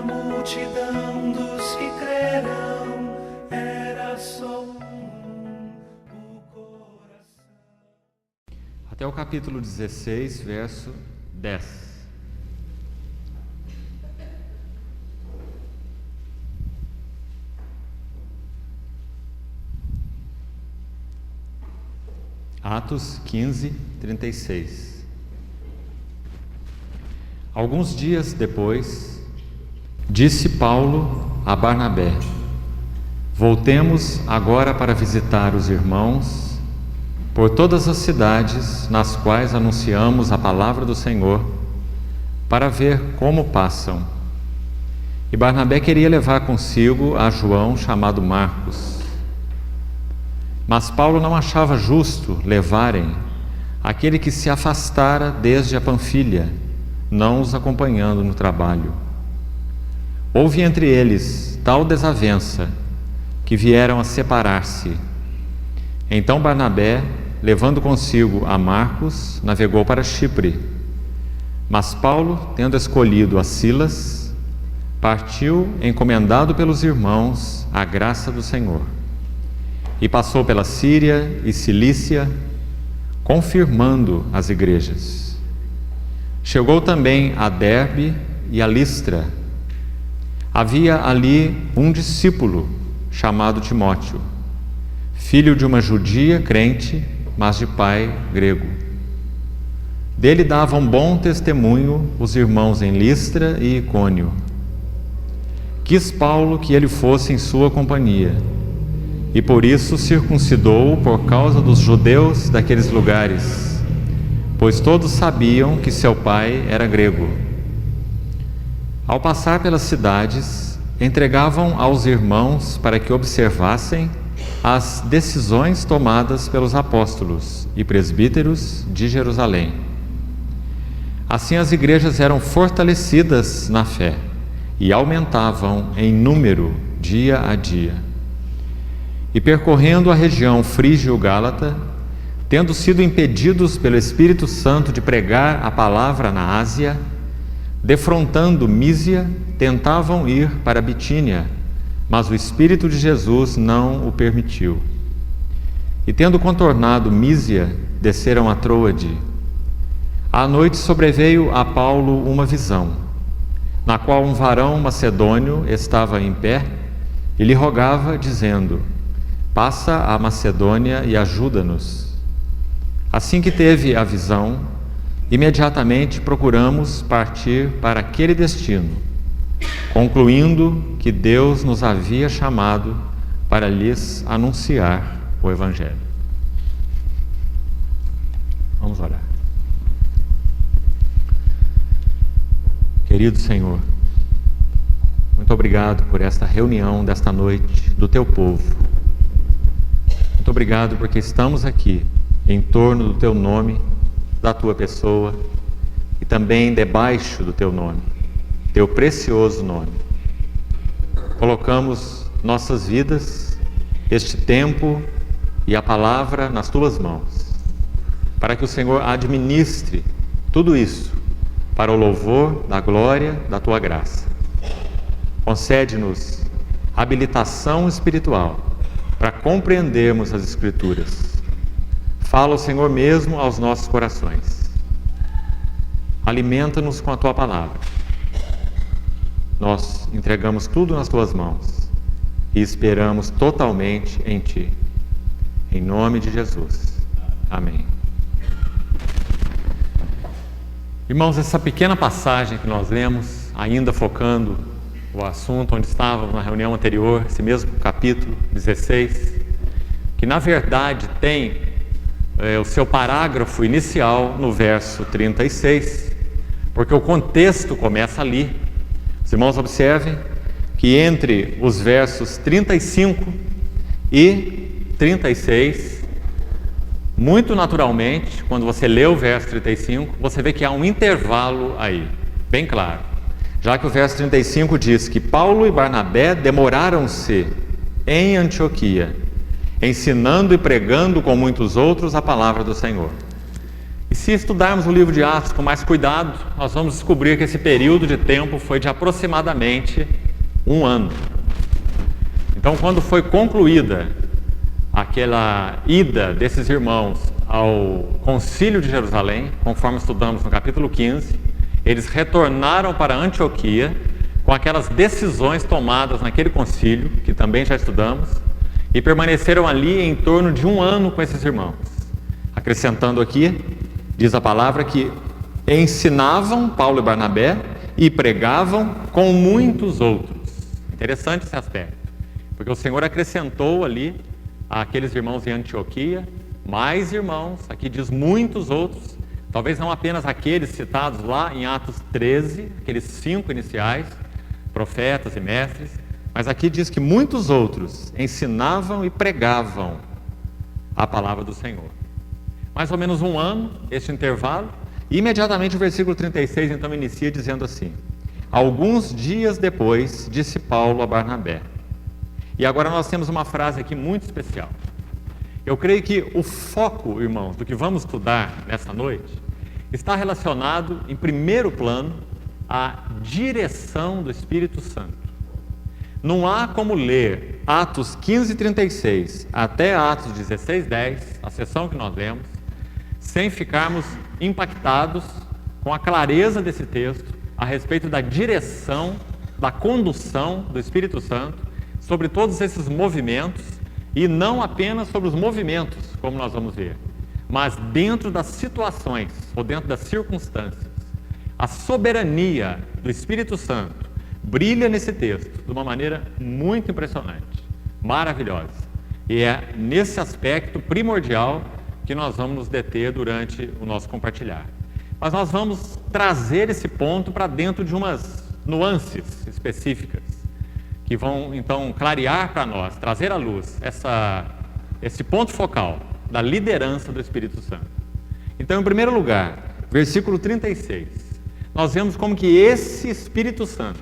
multidão dos que crerão, era só o coração. Até o capítulo 16, verso 10. Atos 15, 36. Alguns dias depois, disse Paulo a Barnabé: voltemos agora para visitar os irmãos por todas as cidades nas quais anunciamos a palavra do Senhor, para ver como passam. E Barnabé queria levar consigo a João, chamado Marcos. Mas Paulo não achava justo levarem aquele que se afastara desde a Panfilha, não os acompanhando no trabalho. Houve entre eles tal desavença que vieram a separar-se. Então Barnabé, levando consigo a Marcos, navegou para Chipre. Mas Paulo, tendo escolhido a Silas, partiu encomendado pelos irmãos à graça do Senhor. E passou pela Síria e Cilícia, confirmando as igrejas. Chegou também a Derbe e a Listra. Havia ali um discípulo chamado Timóteo, filho de uma judia crente, mas de pai grego. Dele davam bom testemunho os irmãos em Listra e Icônio. Quis Paulo que ele fosse em sua companhia, e por isso circuncidou por causa dos judeus daqueles lugares, pois todos sabiam que seu pai era grego. Ao passar pelas cidades, entregavam aos irmãos para que observassem as decisões tomadas pelos apóstolos e presbíteros de Jerusalém. Assim as igrejas eram fortalecidas na fé e aumentavam em número dia a dia. E percorrendo a região frígio-gálata, tendo sido impedidos pelo Espírito Santo de pregar a palavra na Ásia, defrontando Mísia, tentavam ir para Bitínia, mas o Espírito de Jesus não o permitiu. E tendo contornado Mísia, desceram a Troade. À noite sobreveio a Paulo uma visão, na qual um varão macedônio estava em pé e lhe rogava, dizendo: passa a Macedônia e ajuda-nos. Assim que teve a visão, imediatamente procuramos partir para aquele destino, concluindo que Deus nos havia chamado para lhes anunciar o Evangelho. Vamos orar. Querido Senhor, muito obrigado por esta reunião desta noite do Teu povo. Muito obrigado porque estamos aqui em torno do Teu nome, da Tua pessoa e também debaixo do Teu nome, Teu precioso nome. Colocamos nossas vidas, este tempo e a palavra nas Tuas mãos, para que o Senhor administre tudo isso para o louvor da glória da Tua graça. Concede-nos habilitação espiritual para compreendermos as Escrituras. Fala o Senhor mesmo aos nossos corações. Alimenta-nos com a Tua palavra. Nós entregamos tudo nas Tuas mãos e esperamos totalmente em Ti. Em nome de Jesus. Amém. Irmãos, essa pequena passagem que nós lemos, ainda focando o assunto onde estávamos na reunião anterior, esse mesmo capítulo 16, que na verdade tem o seu parágrafo inicial no verso 36, porque o contexto começa ali. Os irmãos observem que entre os versos 35 e 36, muito naturalmente, quando você lê o verso 35, você vê que há um intervalo aí, bem claro. Já que o verso 35 diz que Paulo e Barnabé demoraram-se em Antioquia, ensinando e pregando com muitos outros a palavra do Senhor. E se estudarmos o livro de Atos com mais cuidado, nós vamos descobrir que esse período de tempo foi de aproximadamente 1 ano. Então, quando foi concluída aquela ida desses irmãos ao Concílio de Jerusalém, conforme estudamos no capítulo 15, eles retornaram para Antioquia com aquelas decisões tomadas naquele concílio, que também já estudamos, e permaneceram ali em torno de 1 ano com esses irmãos. Acrescentando aqui, diz a palavra que ensinavam Paulo e Barnabé e pregavam com muitos outros. Interessante esse aspecto, porque o Senhor acrescentou ali àqueles irmãos em Antioquia mais irmãos, aqui diz muitos outros, talvez não apenas aqueles citados lá em Atos 13, aqueles 5 iniciais, profetas e mestres, mas aqui diz que muitos outros ensinavam e pregavam a palavra do Senhor. Mais ou menos 1 ano, este intervalo, e imediatamente o versículo 36 então inicia dizendo assim: alguns dias depois, disse Paulo a Barnabé. E agora nós temos uma frase aqui muito especial. Eu creio que o foco, irmãos, do que vamos estudar nessa noite, está relacionado, em primeiro plano, à direção do Espírito Santo. Não há como ler Atos 15:36 até Atos 16:10, a seção que nós lemos, sem ficarmos impactados com a clareza desse texto a respeito da direção, da condução do Espírito Santo sobre todos esses movimentos, e não apenas sobre os movimentos, como nós vamos ver, mas dentro das situações ou dentro das circunstâncias. A soberania do Espírito Santo brilha nesse texto de uma maneira muito impressionante, maravilhosa. E é nesse aspecto primordial que nós vamos nos deter durante o nosso compartilhar. Mas nós vamos trazer esse ponto para dentro de umas nuances específicas, que vão então clarear para nós, trazer à luz esse ponto focal da liderança do Espírito Santo. Então, em primeiro lugar, versículo 36, nós vemos como que esse Espírito Santo,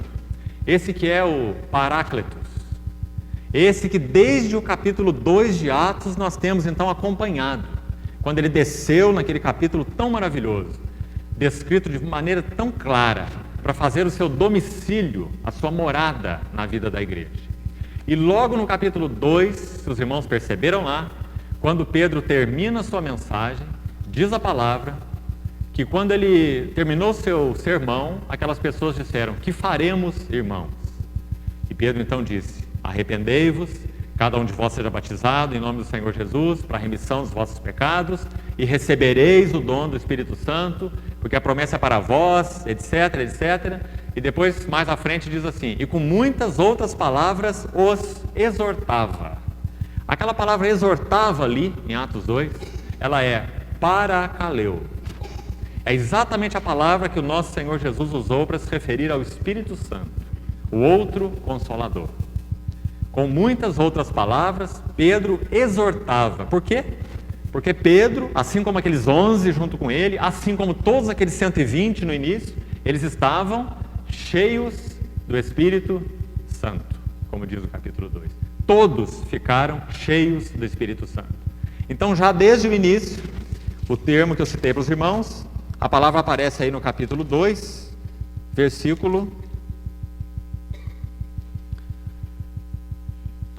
esse que é o Paráclitos, esse que desde o capítulo 2 de Atos nós temos então acompanhado, quando ele desceu naquele capítulo tão maravilhoso, descrito de maneira tão clara, para fazer o seu domicílio, a sua morada na vida da igreja. E logo no capítulo 2, se os irmãos perceberam lá, quando Pedro termina a sua mensagem, diz a palavra que quando ele terminou o seu sermão, aquelas pessoas disseram: que faremos, irmãos? E Pedro então disse: arrependei-vos, cada um de vós seja batizado em nome do Senhor Jesus, para a remissão dos vossos pecados, e recebereis o dom do Espírito Santo, porque a promessa é para vós, etc, etc. E depois, mais à frente, diz assim: e com muitas outras palavras os exortava. Aquela palavra exortava ali, em Atos 2, ela é parakaleo. É exatamente a palavra que o nosso Senhor Jesus usou para se referir ao Espírito Santo, o outro Consolador. Com muitas outras palavras, Pedro exortava. Por quê? Porque Pedro, assim como aqueles 11 junto com ele, assim como todos aqueles 120 no início, eles estavam cheios do Espírito Santo, como diz o capítulo 2. Todos ficaram cheios do Espírito Santo. Então, já desde o início, o termo que eu citei para os irmãos, a palavra aparece aí no capítulo 2, versículo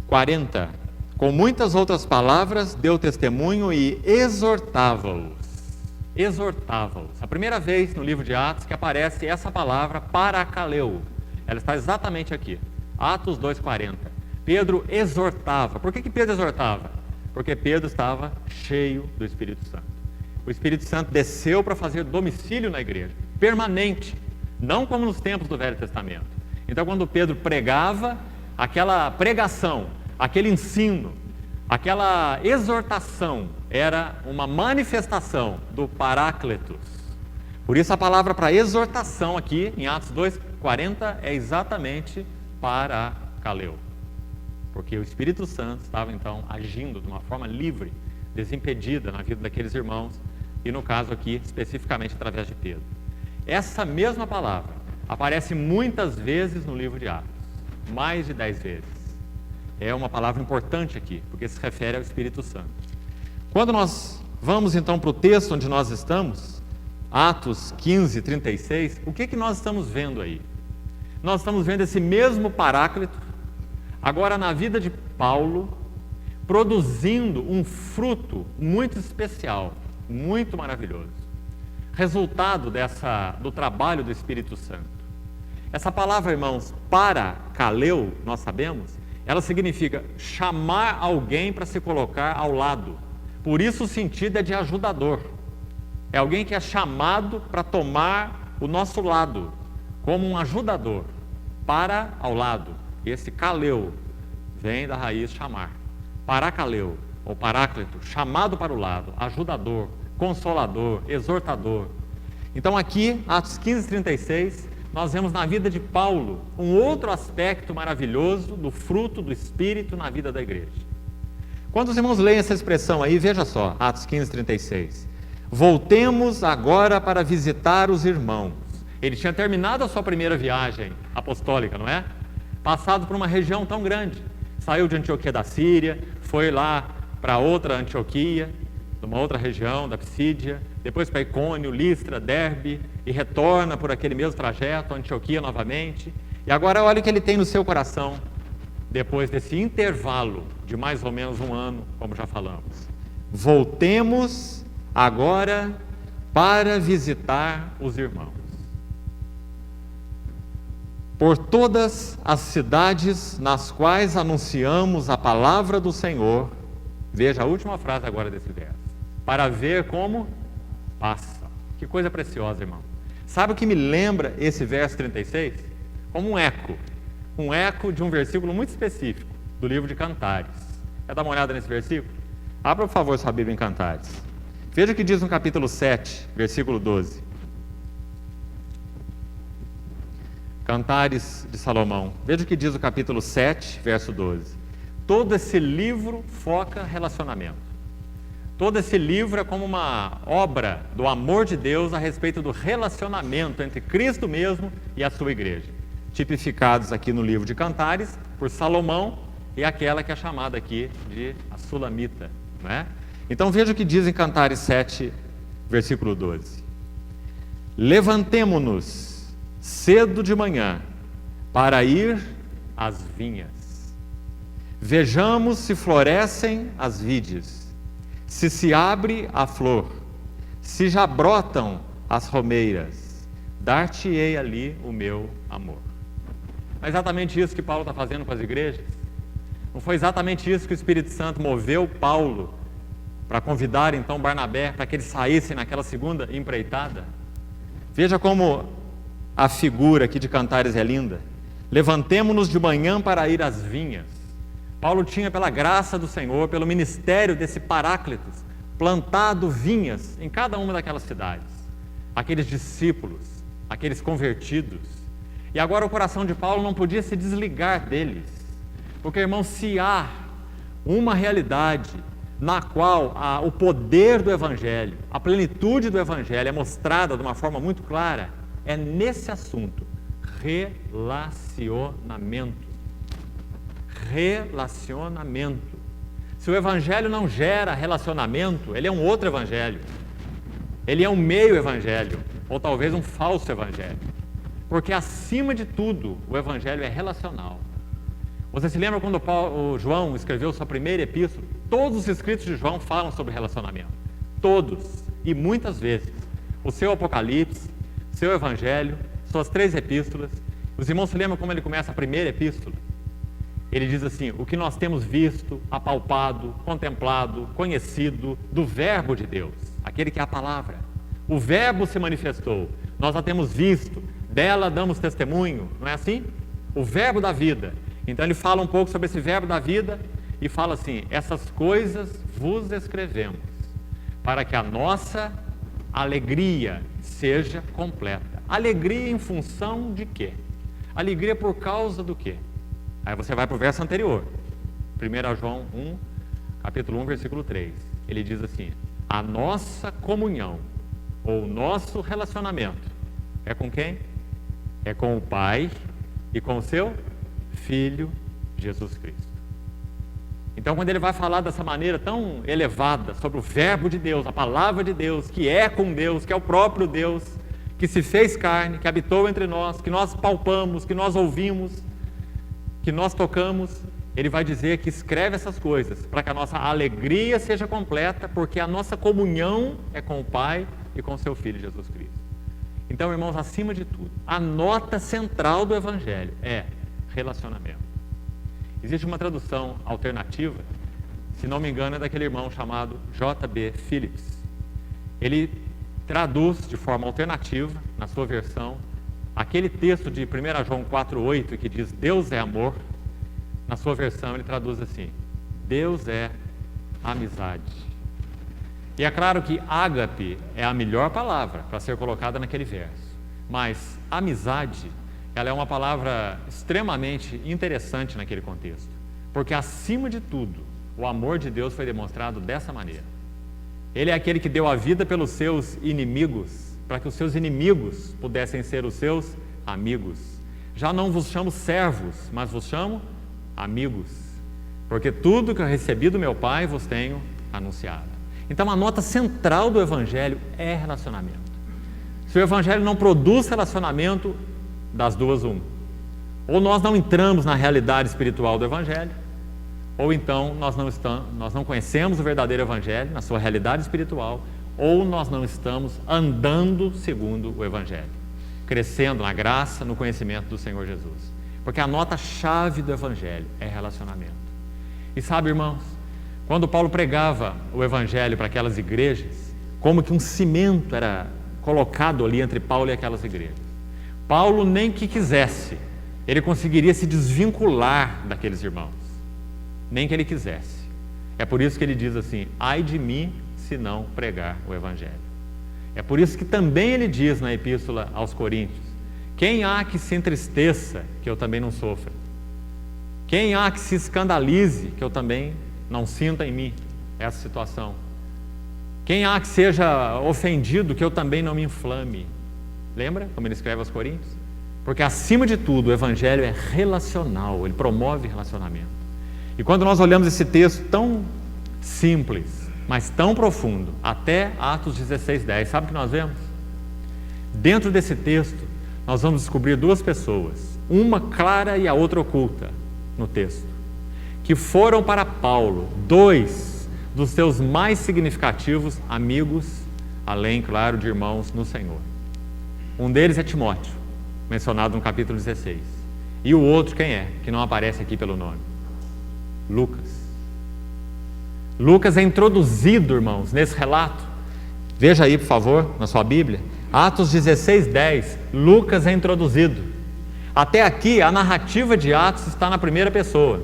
40. Com muitas outras palavras, deu testemunho e exortava-os. Exortava-os. A primeira vez no livro de Atos que aparece essa palavra parakaleo. Ela está exatamente aqui. Atos 2:40. Pedro exortava. Por que Pedro exortava? Porque Pedro estava cheio do Espírito Santo. O Espírito Santo desceu para fazer domicílio na igreja, permanente, não como nos tempos do Velho Testamento. Então, quando Pedro pregava, aquela pregação, aquele ensino, aquela exortação era uma manifestação do Paráclitos. Por isso a palavra para exortação aqui em Atos 2:40 é exatamente parakaleo. Porque o Espírito Santo estava então agindo de uma forma livre, desimpedida na vida daqueles irmãos, e no caso aqui especificamente através de Pedro. Essa mesma palavra aparece muitas vezes no livro de Atos, mais de 10 vezes. É uma palavra importante aqui, porque se refere ao Espírito Santo. Quando nós Vamos então para o texto onde nós estamos, Atos 15, 36. O que nós estamos vendo aí? Nós estamos vendo esse mesmo Paráclito, agora na vida de Paulo, produzindo um fruto muito especial, muito maravilhoso. Resultado do trabalho do Espírito Santo. Essa palavra, irmãos, parakaleo, nós sabemos, ela significa chamar alguém para se colocar ao lado. Por isso o sentido é de ajudador. É alguém que é chamado para tomar o nosso lado, como um ajudador, para ao lado. E esse kaleo vem da raiz chamar. Parakaleo, ou paráclito, chamado para o lado, ajudador, consolador, exortador. Então aqui, Atos 15, 36, nós vemos na vida de Paulo um outro aspecto maravilhoso do fruto do Espírito na vida da igreja. Quando os irmãos leem essa expressão aí, veja só, Atos 15, 36. Voltemos agora para visitar os irmãos. Ele tinha terminado a sua primeira viagem apostólica, não é? Passado por uma região tão grande. Saiu de Antioquia da Síria, foi lá para outra Antioquia, numa outra região da Psídia, depois para Icônio, Listra, Derbe, e retorna por aquele mesmo trajeto, Antioquia novamente. E agora olha o que ele tem no seu coração, depois desse intervalo de mais ou menos um ano, como já falamos. Voltemos agora para visitar os irmãos. Por todas as cidades nas quais anunciamos a palavra do Senhor, veja a última frase agora desse verso, para ver como passa. Que coisa preciosa, irmão. Sabe o que me lembra esse verso 36? Como um eco de um versículo muito específico do livro de Cantares. Quer dar uma olhada nesse versículo? Abra, por favor, sua Bíblia em Cantares. Veja o que diz no capítulo 7, versículo 12. Cantares de Salomão. Veja o que diz o capítulo 7, verso 12. Todo esse livro foca relacionamento. Todo esse livro é como uma obra do amor de Deus a respeito do relacionamento entre Cristo mesmo e a sua igreja. Tipificados aqui no livro de Cantares por Salomão e aquela que é chamada aqui de a Sulamita, não é? Então veja o que diz em Cantares 7, versículo 12. Levantemo-nos cedo de manhã para ir às vinhas. Vejamos se florescem as vides, se abre a flor, se já brotam as romeiras, dar-te-ei ali o meu amor. Não é exatamente isso que Paulo está fazendo com as igrejas? Não foi exatamente isso que o Espírito Santo moveu Paulo para convidar então Barnabé para que eles saíssem naquela segunda empreitada? Veja como a figura aqui de Cantares é linda. Levantemo-nos de manhã para ir às vinhas. Paulo tinha, pela graça do Senhor, pelo ministério desse Paráclitos, plantado vinhas em cada uma daquelas cidades. Aqueles discípulos, aqueles convertidos. E agora o coração de Paulo não podia se desligar deles. Porque, irmão, se há uma realidade na qual o poder do Evangelho, a plenitude do Evangelho é mostrada de uma forma muito clara, é nesse assunto, relacionamento. Relacionamento. Se o Evangelho não gera relacionamento, ele é um outro Evangelho. Ele é um meio Evangelho, ou talvez um falso Evangelho. Porque acima de tudo, o Evangelho é relacional. Você se lembra quando o João escreveu sua primeira epístola? Todos os escritos de João falam sobre relacionamento. Todos. E muitas vezes. O seu Apocalipse, seu Evangelho, suas 3 epístolas. Os irmãos se lembram como ele começa a primeira epístola? Ele diz assim: o que nós temos visto, apalpado, contemplado, conhecido do Verbo de Deus, aquele que é a palavra. O Verbo se manifestou, nós a temos visto, dela damos testemunho, não é assim? O Verbo da vida. Então ele fala um pouco sobre esse Verbo da vida e fala assim: essas coisas vos escrevemos, para que a nossa alegria seja completa. Alegria em função de quê? Alegria por causa do quê? Aí você vai para o verso anterior, 1 João 1, capítulo 1, versículo 3. Ele diz assim: a nossa comunhão, ou nosso relacionamento, é com quem? É com o Pai e com o seu Filho, Jesus Cristo. Então, quando ele vai falar dessa maneira tão elevada sobre o verbo de Deus, a palavra de Deus, que é com Deus, que é o próprio Deus, que se fez carne, que habitou entre nós, que nós palpamos, que nós ouvimos, que nós tocamos, ele vai dizer que escreve essas coisas para que a nossa alegria seja completa, porque a nossa comunhão é com o Pai e com o seu Filho Jesus Cristo. Então, irmãos, acima de tudo, a nota central do Evangelho é relacionamento. Existe uma tradução alternativa, se não me engano, é daquele irmão chamado J.B. Phillips. Ele traduz de forma alternativa, na sua versão, aquele texto de 1 João 4,8 que diz Deus é amor. Na sua versão ele traduz assim: Deus é amizade. E é claro que ágape é a melhor palavra para ser colocada naquele verso, mas amizade, ela é uma palavra extremamente interessante naquele contexto, porque acima de tudo, o amor de Deus foi demonstrado dessa maneira. Ele é aquele que deu a vida pelos seus inimigos, para que os seus inimigos pudessem ser os seus amigos. Já não vos chamo servos, mas vos chamo amigos, porque tudo que eu recebi do meu Pai vos tenho anunciado. Então a nota central do Evangelho é relacionamento. Se o Evangelho não produz relacionamento, das duas uma: ou nós não entramos na realidade espiritual do Evangelho, ou então nós não conhecemos o verdadeiro Evangelho na sua realidade espiritual, ou nós não estamos andando segundo o Evangelho, crescendo na graça, no conhecimento do Senhor Jesus. Porque a nota-chave do Evangelho é relacionamento. E sabe, irmãos, quando Paulo pregava o Evangelho para aquelas igrejas, como que um cimento era colocado ali entre Paulo e aquelas igrejas. Paulo, nem que quisesse, ele conseguiria se desvincular daqueles irmãos. Nem que ele quisesse. É por isso que ele diz assim: ai de mim se não pregar o Evangelho. É por isso que também ele diz na Epístola aos Coríntios: quem há que se entristeça, que eu também não sofra? Quem há que se escandalize, que eu também não sinta em mim essa situação? Quem há que seja ofendido, que eu também não me inflame? Lembra como ele escreve aos Coríntios? Porque acima de tudo o Evangelho é relacional, ele promove relacionamento. E quando nós olhamos esse texto tão simples, mas tão profundo, até Atos 16:10, sabe o que nós vemos? Dentro desse texto nós vamos descobrir duas pessoas, uma clara e a outra oculta no texto, que foram para Paulo dois dos seus mais significativos amigos, além, claro, de irmãos no Senhor. Um deles é Timóteo, mencionado no capítulo 16. E o outro quem é? Que não aparece aqui pelo nome. Lucas. Lucas é introduzido, irmãos, nesse relato. Veja aí, por favor, na sua Bíblia. Atos 16:10, Lucas é introduzido. Até aqui, a narrativa de Atos está na primeira pessoa,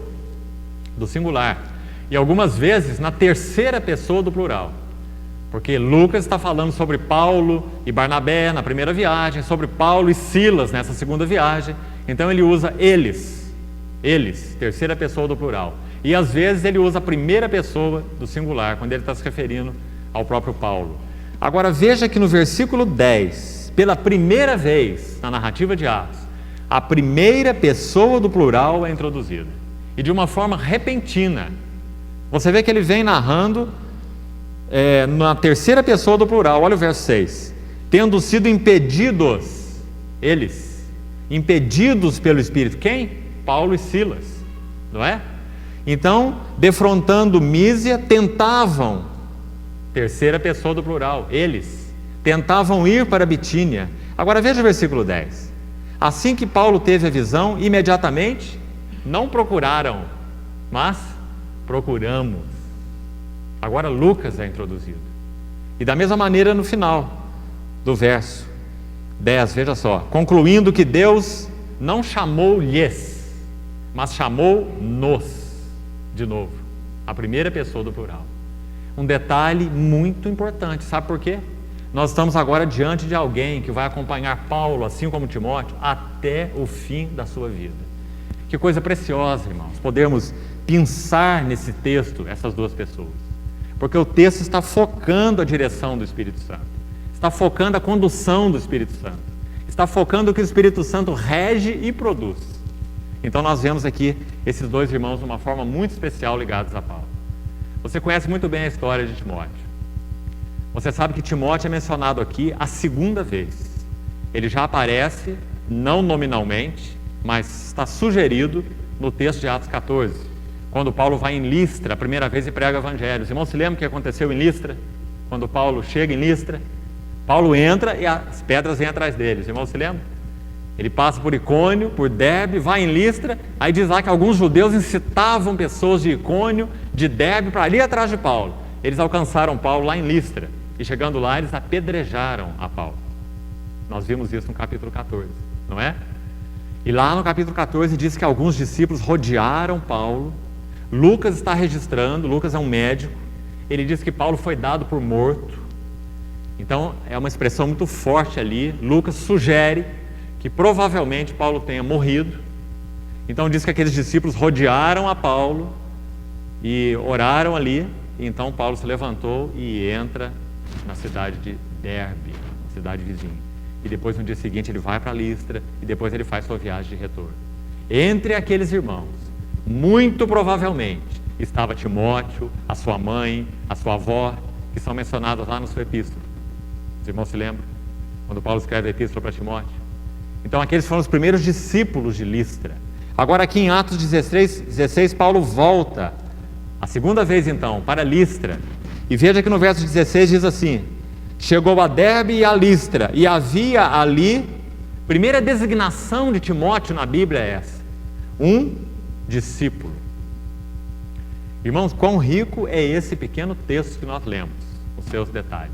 do singular. E algumas vezes na terceira pessoa do plural. Porque Lucas está falando sobre Paulo e Barnabé na primeira viagem, sobre Paulo e Silas nessa segunda viagem. Então ele usa eles, terceira pessoa do plural. E às vezes ele usa a primeira pessoa do singular, quando ele está se referindo ao próprio Paulo. Agora veja que no versículo 10, pela primeira vez na narrativa de Atos, a primeira pessoa do plural é introduzida. E de uma forma repentina. Você vê que ele vem narrando na terceira pessoa do plural. Olha o verso 6. Tendo sido impedidos, eles, impedidos pelo Espírito. Quem? Paulo e Silas, não é? Então, defrontando Mísia, tentavam, terceira pessoa do plural, eles, tentavam ir para Bitínia. Agora veja o versículo 10. Assim que Paulo teve a visão, imediatamente, não procuraram, mas procuramos. Agora Lucas é introduzido. E da mesma maneira no final do verso 10, veja só. Concluindo que Deus não chamou-lhes, mas chamou-nos. De novo, a primeira pessoa do plural. Um detalhe muito importante, sabe por quê? Nós estamos agora diante de alguém que vai acompanhar Paulo, assim como Timóteo, até o fim da sua vida. Que coisa preciosa, irmãos, podermos pensar nesse texto essas duas pessoas. Porque o texto está focando a direção do Espírito Santo, está focando a condução do Espírito Santo, está focando o que o Espírito Santo rege e produz. Então nós vemos aqui esses dois irmãos de uma forma muito especial ligados a Paulo. Você conhece muito bem a história de Timóteo. Você sabe que Timóteo é mencionado aqui a segunda vez. Ele já aparece, não nominalmente, mas está sugerido no texto de Atos 14, quando Paulo vai em Listra, a primeira vez, e prega o evangelho. Os irmãos se lembram o que aconteceu em Listra? Quando Paulo chega em Listra, Paulo entra e as pedras vêm atrás dele. Os irmãos se lembram? Ele passa por Icônio, por Derbe, vai em Listra, aí diz lá que alguns judeus incitavam pessoas de Icônio, de Derbe, para ali atrás de Paulo. Eles alcançaram Paulo lá em Listra, e chegando lá eles apedrejaram a Paulo. Nós vimos isso no capítulo 14, não é? E lá no capítulo 14 diz que alguns discípulos rodearam Paulo. Lucas está registrando, Lucas é um médico, ele diz que Paulo foi dado por morto. Então é uma expressão muito forte ali. Lucas sugere que provavelmente Paulo tenha morrido. Então diz que aqueles discípulos rodearam a Paulo e oraram ali, e então Paulo se levantou e entra na cidade de Derbe, cidade vizinha. E depois no dia seguinte ele vai para Listra, e depois ele faz sua viagem de retorno. Entre aqueles irmãos, muito provavelmente, estava Timóteo, a sua mãe, a sua avó, que são mencionadas lá na sua epístola. Os irmãos se lembram? Quando Paulo escreve a epístola para Timóteo. Então aqueles foram os primeiros discípulos de Listra. Agora aqui em Atos 16, Paulo volta, a segunda vez então, para Listra. E veja que no verso 16 diz assim: chegou a Derbe e a Listra, e havia ali, primeira designação de Timóteo na Bíblia é essa, um discípulo. Irmãos, quão rico é esse pequeno texto que nós lemos, os seus detalhes,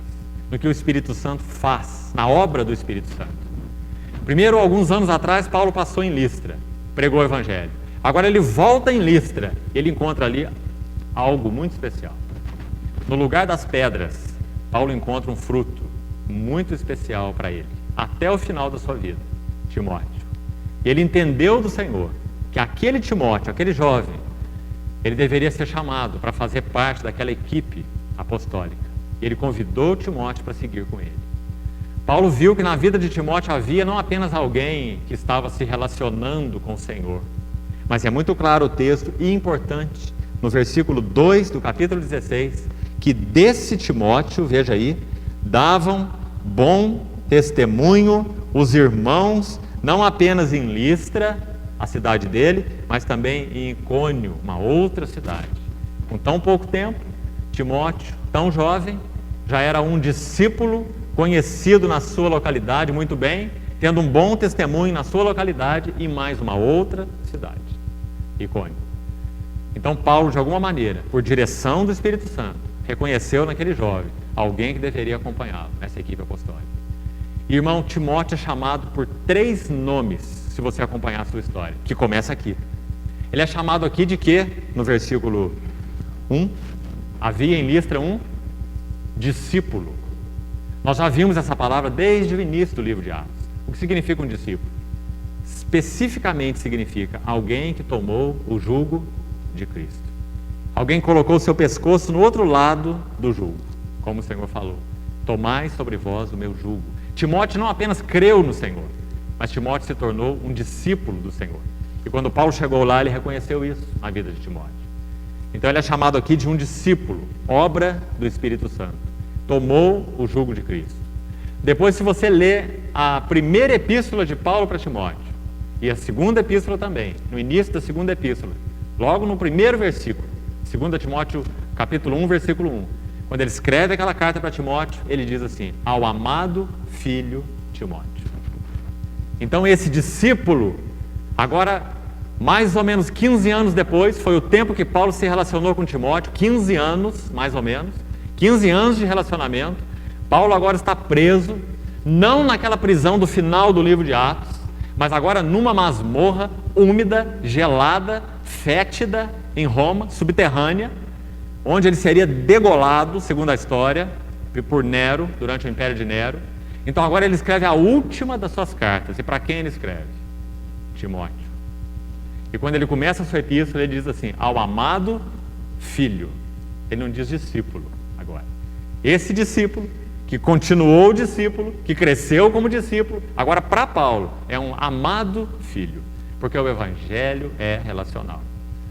no que o Espírito Santo faz, na obra do Espírito Santo. Primeiro, alguns anos atrás, Paulo passou em Listra, pregou o Evangelho. Agora ele volta em Listra, ele encontra ali algo muito especial. No lugar das pedras, Paulo encontra um fruto muito especial para ele, até o final da sua vida, Timóteo. E ele entendeu do Senhor que aquele Timóteo, aquele jovem, ele deveria ser chamado para fazer parte daquela equipe apostólica. E ele convidou Timóteo para seguir com ele. Paulo viu que na vida de Timóteo havia não apenas alguém que estava se relacionando com o Senhor, mas é muito claro o texto e importante, no versículo 2 do capítulo 16, que desse Timóteo, veja aí, davam bom testemunho os irmãos, não apenas em Listra, a cidade dele, mas também em Icônio, uma outra cidade. Com tão pouco tempo, Timóteo, tão jovem, já era um discípulo conhecido na sua localidade muito bem, tendo um bom testemunho na sua localidade e mais uma outra cidade, Icônio. Então Paulo, de alguma maneira, por direção do Espírito Santo, reconheceu naquele jovem alguém que deveria acompanhá-lo nessa equipe apostólica. E, irmão, Timóteo é chamado por 3 nomes, se você acompanhar a sua história, que começa aqui. Ele é chamado aqui de quê? No versículo 1, havia em Listra um discípulo. Nós já vimos essa palavra desde o início do livro de Atos. O que significa um discípulo? Especificamente significa alguém que tomou o jugo de Cristo. Alguém colocou o seu pescoço no outro lado do jugo, como o Senhor falou: tomai sobre vós o meu jugo. Timóteo não apenas creu no Senhor, mas Timóteo se tornou um discípulo do Senhor. E quando Paulo chegou lá, ele reconheceu isso na vida de Timóteo. Então ele é chamado aqui de um discípulo, obra do Espírito Santo. Tomou o jugo de Cristo. Depois, se você ler a primeira epístola de Paulo para Timóteo, e a segunda epístola também, no início da segunda epístola, logo no primeiro versículo, 2 Timóteo capítulo 1, versículo 1, quando ele escreve aquela carta para Timóteo, ele diz assim: ao amado filho Timóteo. Então esse discípulo, agora mais ou menos 15 anos depois, foi o tempo que Paulo se relacionou com Timóteo, 15 anos, mais ou menos, 15 anos de relacionamento. Paulo agora está preso, não naquela prisão do final do livro de Atos, mas agora numa masmorra úmida, gelada, fétida, em Roma, subterrânea, onde ele seria degolado, segundo a história, por Nero, durante o Império de Nero. Então agora ele escreve a última das suas cartas. E para quem ele escreve? Timóteo. E quando ele começa a sua epístola, ele diz assim: ao amado filho. Ele não diz discípulo agora. Esse discípulo, que continuou discípulo, que cresceu como discípulo, agora para Paulo é um amado filho. Porque o Evangelho é relacional.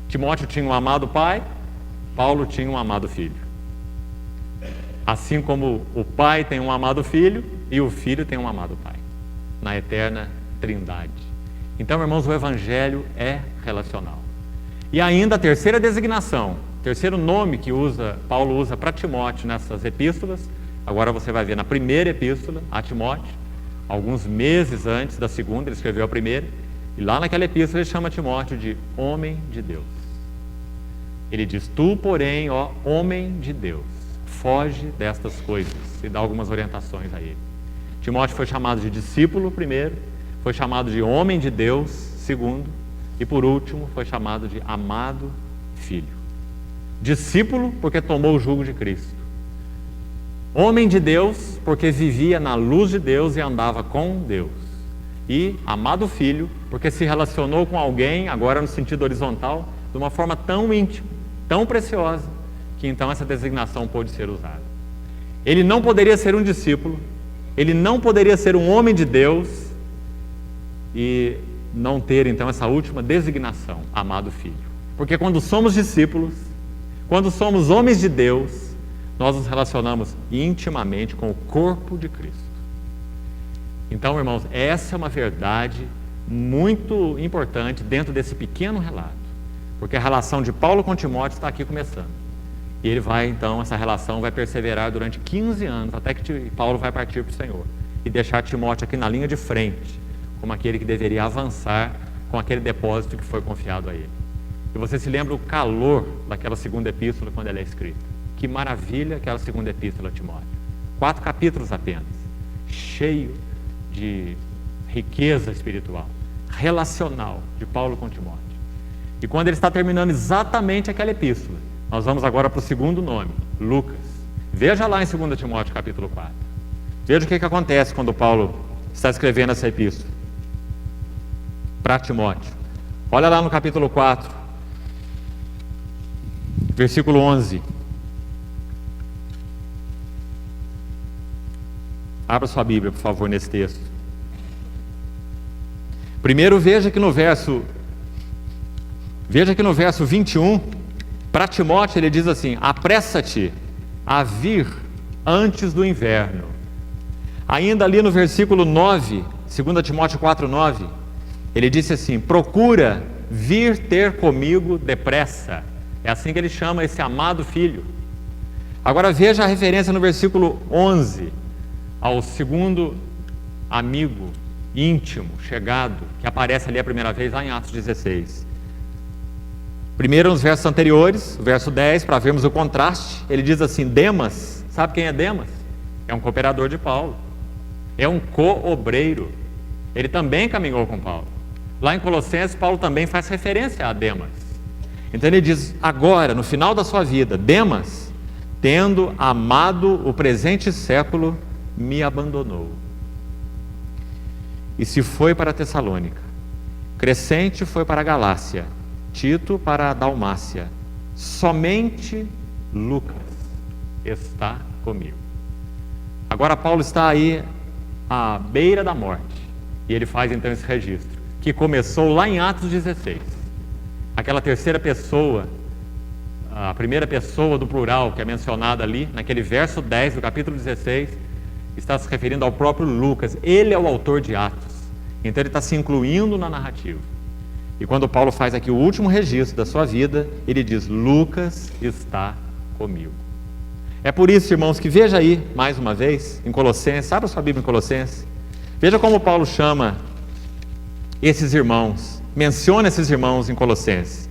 Timóteo tinha um amado pai, Paulo tinha um amado filho. Assim como o pai tem um amado filho e o filho tem um amado pai, na eterna trindade. Então, irmãos, o Evangelho é relacional. E ainda a terceira designação, terceiro nome que Paulo usa para Timóteo nessas epístolas, agora você vai ver na primeira epístola a Timóteo, alguns meses antes da segunda, ele escreveu a primeira, e lá naquela epístola ele chama Timóteo de homem de Deus. Ele diz: tu, porém, ó homem de Deus, foge destas coisas, e dá algumas orientações a ele. Timóteo foi chamado de discípulo primeiro, foi chamado de homem de Deus segundo, e por último foi chamado de amado filho. Discípulo porque tomou o jugo de Cristo. Homem de Deus porque vivia na luz de Deus e andava com Deus. E amado filho porque se relacionou com alguém, agora no sentido horizontal, de uma forma tão íntima, tão preciosa, que então essa designação pôde ser usada. Ele não poderia ser um discípulo, ele não poderia ser um homem de Deus e não ter então essa última designação, amado filho. Porque quando somos discípulos, quando somos homens de Deus, nós nos relacionamos intimamente com o corpo de Cristo. Então, irmãos, essa é uma verdade muito importante dentro desse pequeno relato, porque a relação de Paulo com Timóteo está aqui começando. E ele vai, então, essa relação vai perseverar durante 15 anos, até que Paulo vai partir para o Senhor e deixar Timóteo aqui na linha de frente, como aquele que deveria avançar com aquele depósito que foi confiado a ele. E você se lembra o calor daquela segunda epístola quando ela é escrita. Que maravilha aquela segunda epístola a Timóteo. 4 capítulos apenas, cheio de riqueza espiritual, relacional de Paulo com Timóteo. E quando ele está terminando exatamente aquela epístola, nós vamos agora para o segundo nome, Lucas. Veja lá em 2 Timóteo capítulo 4. Veja o que acontece quando Paulo está escrevendo essa epístola para Timóteo. Olha lá no capítulo 4, versículo 11. Abra sua Bíblia, por favor, nesse texto. Primeiro, veja que no verso 21, para Timóteo ele diz assim: apressa-te a vir antes do inverno. Ainda ali no versículo 9, 2 Timóteo 4:9, ele disse assim: procura vir ter comigo depressa. É assim que ele chama esse amado filho. Agora veja a referência no versículo 11, ao segundo amigo íntimo, chegado, que aparece ali a primeira vez lá em Atos 16. Primeiro nos versos anteriores, verso 10, para vermos o contraste, ele diz assim: Demas, sabe quem é Demas? É um cooperador de Paulo, é um co-obreiro, ele também caminhou com Paulo. Lá em Colossenses, Paulo também faz referência a Demas. Então ele diz: agora, no final da sua vida, Demas, tendo amado o presente século, me abandonou e se foi para Tessalônica. Crescente foi para a Galácia, Tito para a Dalmácia. Somente Lucas está comigo. Agora Paulo está aí à beira da morte e ele faz então esse registro, que começou lá em Atos 16. Aquela terceira pessoa, a primeira pessoa do plural que é mencionada ali, naquele verso 10 do capítulo 16, está se referindo ao próprio Lucas. Ele é o autor de Atos, então ele está se incluindo na narrativa. E quando Paulo faz aqui o último registro da sua vida, ele diz: Lucas está comigo. É por isso, irmãos, que veja aí, mais uma vez, em Colossenses, abra sua Bíblia em Colossenses, veja como Paulo chama esses irmãos, menciona esses irmãos em Colossenses.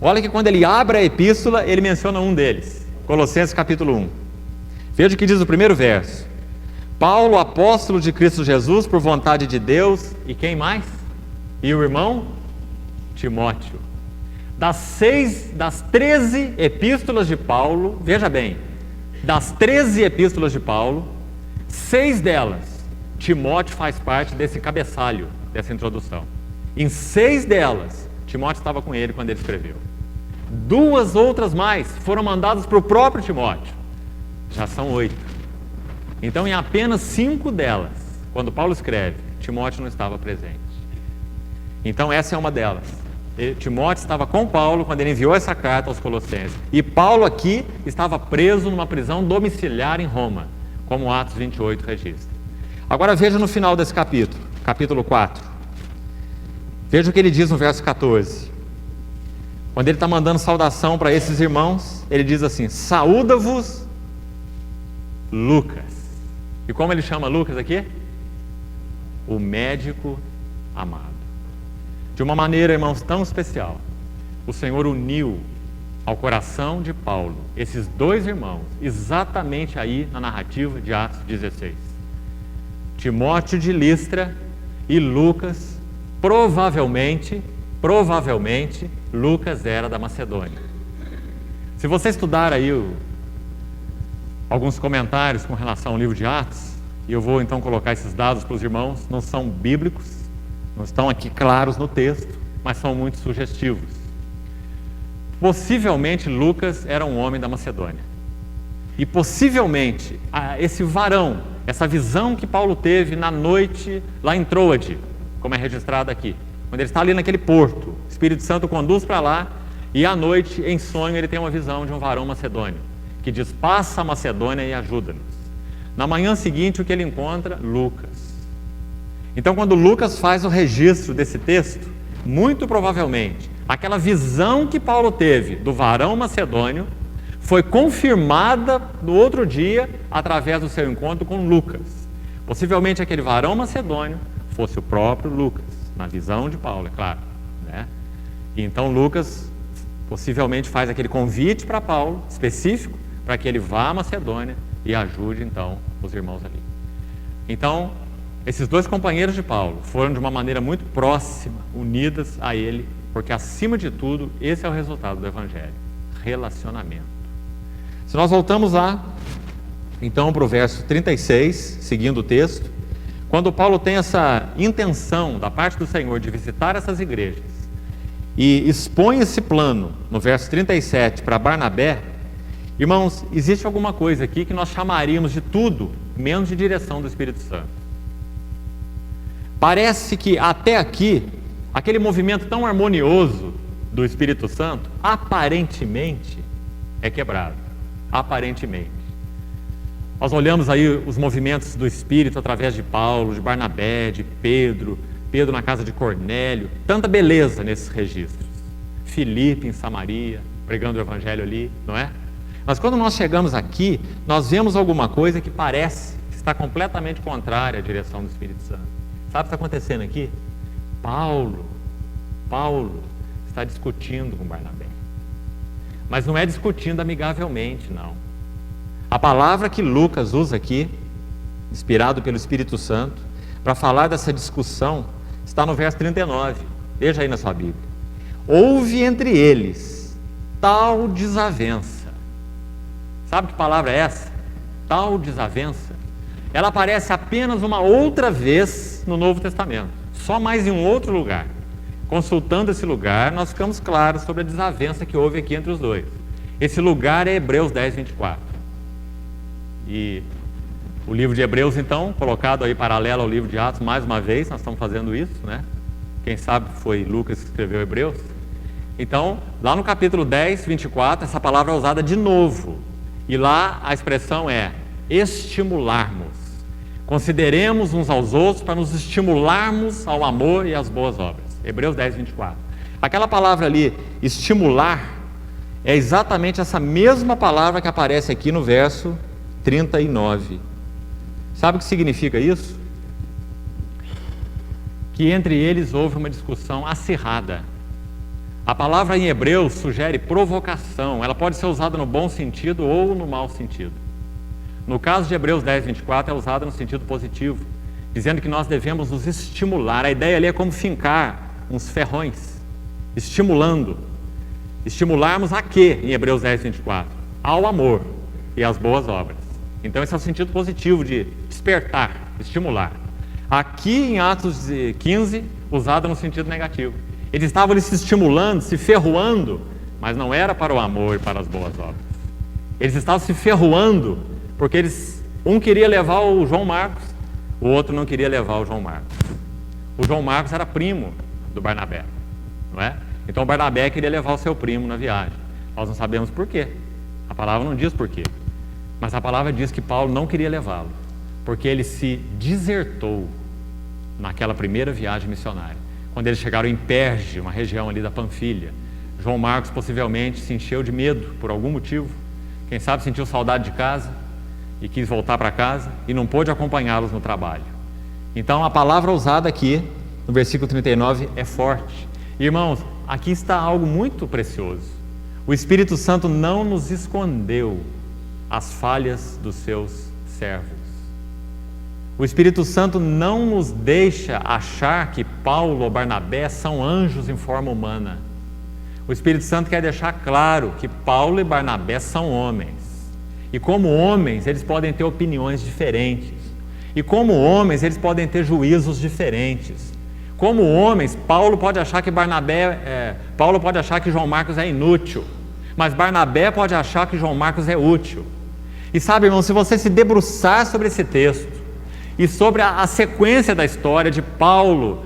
Olha que quando ele abre a epístola, ele menciona um deles, Colossenses capítulo 1. Veja o que diz o primeiro verso: Paulo, apóstolo de Cristo Jesus, por vontade de Deus, e quem mais? E o irmão Timóteo. Das 13 epístolas de Paulo, veja bem, das 13 epístolas de Paulo, 6 delas, Timóteo faz parte desse cabeçalho, dessa introdução. Em 6 delas, Timóteo estava com ele quando ele escreveu. 2 outras mais foram mandadas para o próprio Timóteo. Já são 8. Então, em apenas 5 delas, quando Paulo escreve, Timóteo não estava presente. Então essa é uma delas. Timóteo estava com Paulo quando ele enviou essa carta aos Colossenses. E Paulo aqui estava preso numa prisão domiciliar em Roma, como Atos 28 registra. Agora veja no final desse capítulo, capítulo 4. Veja o que ele diz no verso 14. Quando ele está mandando saudação para esses irmãos, ele diz assim: saúda-vos Lucas. E como ele chama Lucas aqui? O médico amado. De uma maneira, irmãos, tão especial, o Senhor uniu ao coração de Paulo esses dois irmãos, exatamente aí na narrativa de Atos 16. Timóteo de Listra e Lucas, provavelmente, Lucas era da Macedônia. Se você estudar aí alguns comentários com relação ao livro de Atos, e eu vou então colocar esses dados para os irmãos, não são bíblicos, não estão aqui claros no texto, mas são muito sugestivos. Possivelmente Lucas era um homem da Macedônia. E possivelmente esse varão, essa visão que Paulo teve na noite lá em Troade, como é registrado aqui, quando ele está ali naquele porto, o Espírito Santo o conduz para lá, e à noite, em sonho, ele tem uma visão de um varão macedônio, que diz: passa a Macedônia e ajuda-nos. Na manhã seguinte, o que ele encontra? Lucas. Então, quando Lucas faz o registro desse texto, muito provavelmente, aquela visão que Paulo teve do varão macedônio foi confirmada no outro dia através do seu encontro com Lucas. Possivelmente aquele varão macedônio fosse o próprio Lucas, na visão de Paulo, é claro, né? E então Lucas possivelmente faz aquele convite para Paulo, específico, para que ele vá à Macedônia e ajude então os irmãos ali. Então, esses dois companheiros de Paulo foram de uma maneira muito próxima, unidas a ele, porque acima de tudo, esse é o resultado do Evangelho: relacionamento. Se nós voltamos lá, então, para o verso 36, seguindo o texto, quando Paulo tem essa intenção da parte do Senhor de visitar essas igrejas e expõe esse plano no verso 37 para Barnabé, irmãos, existe alguma coisa aqui que nós chamaríamos de tudo menos de direção do Espírito Santo. Parece que até aqui, aquele movimento tão harmonioso do Espírito Santo, aparentemente, é quebrado. Aparentemente. Nós olhamos aí os movimentos do Espírito através de Paulo, de Barnabé, de Pedro na casa de Cornélio, tanta beleza nesses registros. Filipe em Samaria, pregando o Evangelho ali, não é? Mas quando nós chegamos aqui, nós vemos alguma coisa que parece que está completamente contrária à direção do Espírito Santo. Sabe o que está acontecendo aqui? Paulo está discutindo com Barnabé. Mas não é discutindo amigavelmente, não. A palavra que Lucas usa aqui, inspirado pelo Espírito Santo, para falar dessa discussão, está no verso 39. Veja aí na sua Bíblia. Houve entre eles tal desavença. Sabe que palavra é essa? Tal desavença. Ela aparece apenas uma outra vez no Novo Testamento, só mais em um outro lugar. Consultando esse lugar, nós ficamos claros sobre a desavença que houve aqui entre os dois. Esse lugar é Hebreus 10, 24. E o livro de Hebreus, então, colocado aí paralelo ao livro de Atos, mais uma vez, nós estamos fazendo isso, né? Quem sabe foi Lucas que escreveu Hebreus. Então, lá no capítulo 10, 24, essa palavra é usada de novo. E lá a expressão é estimularmos. Consideremos uns aos outros para nos estimularmos ao amor e às boas obras. Hebreus 10, 24. Aquela palavra ali, estimular, é exatamente essa mesma palavra que aparece aqui no verso 39. Sabe o que significa isso? Que entre eles houve uma discussão acirrada. A palavra em hebreu sugere provocação. Ela pode ser usada no bom sentido ou no mau sentido. No caso de Hebreus 10, 24, é usada no sentido positivo, dizendo que nós devemos nos estimular. A ideia ali é como fincar uns ferrões, estimulando. Estimularmos a quê em Hebreus 10, 24? Ao amor e às boas obras. Então esse é o sentido positivo de despertar, estimular. Aqui em Atos 15, usada no sentido negativo. Eles estavam ali se estimulando, se ferroando, mas não era para o amor e para as boas obras. Eles estavam se ferroando porque um queria levar o João Marcos, o outro não queria levar o João Marcos. O João Marcos era primo do Barnabé, não é? Então Barnabé queria levar o seu primo na viagem. Nós não sabemos por quê. A palavra não diz por quê. Mas a palavra diz que Paulo não queria levá-lo, porque ele se desertou naquela primeira viagem missionária. Quando eles chegaram em Perge, uma região ali da Panfilha, João Marcos possivelmente se encheu de medo por algum motivo. Quem sabe sentiu saudade de casa e quis voltar para casa e não pôde acompanhá-los no trabalho. Então a palavra usada aqui, no versículo 39, é forte. Irmãos, aqui está algo muito precioso. O Espírito Santo não nos escondeu as falhas dos seus servos. O Espírito Santo não nos deixa achar que Paulo ou Barnabé são anjos em forma humana. O Espírito Santo quer deixar claro que Paulo e Barnabé são homens. E como homens, eles podem ter opiniões diferentes. E como homens, eles podem ter juízos diferentes. Como homens, Paulo pode achar que João Marcos é inútil. Mas Barnabé pode achar que João Marcos é útil. E sabe, irmão, se você se debruçar sobre esse texto e sobre a sequência da história de Paulo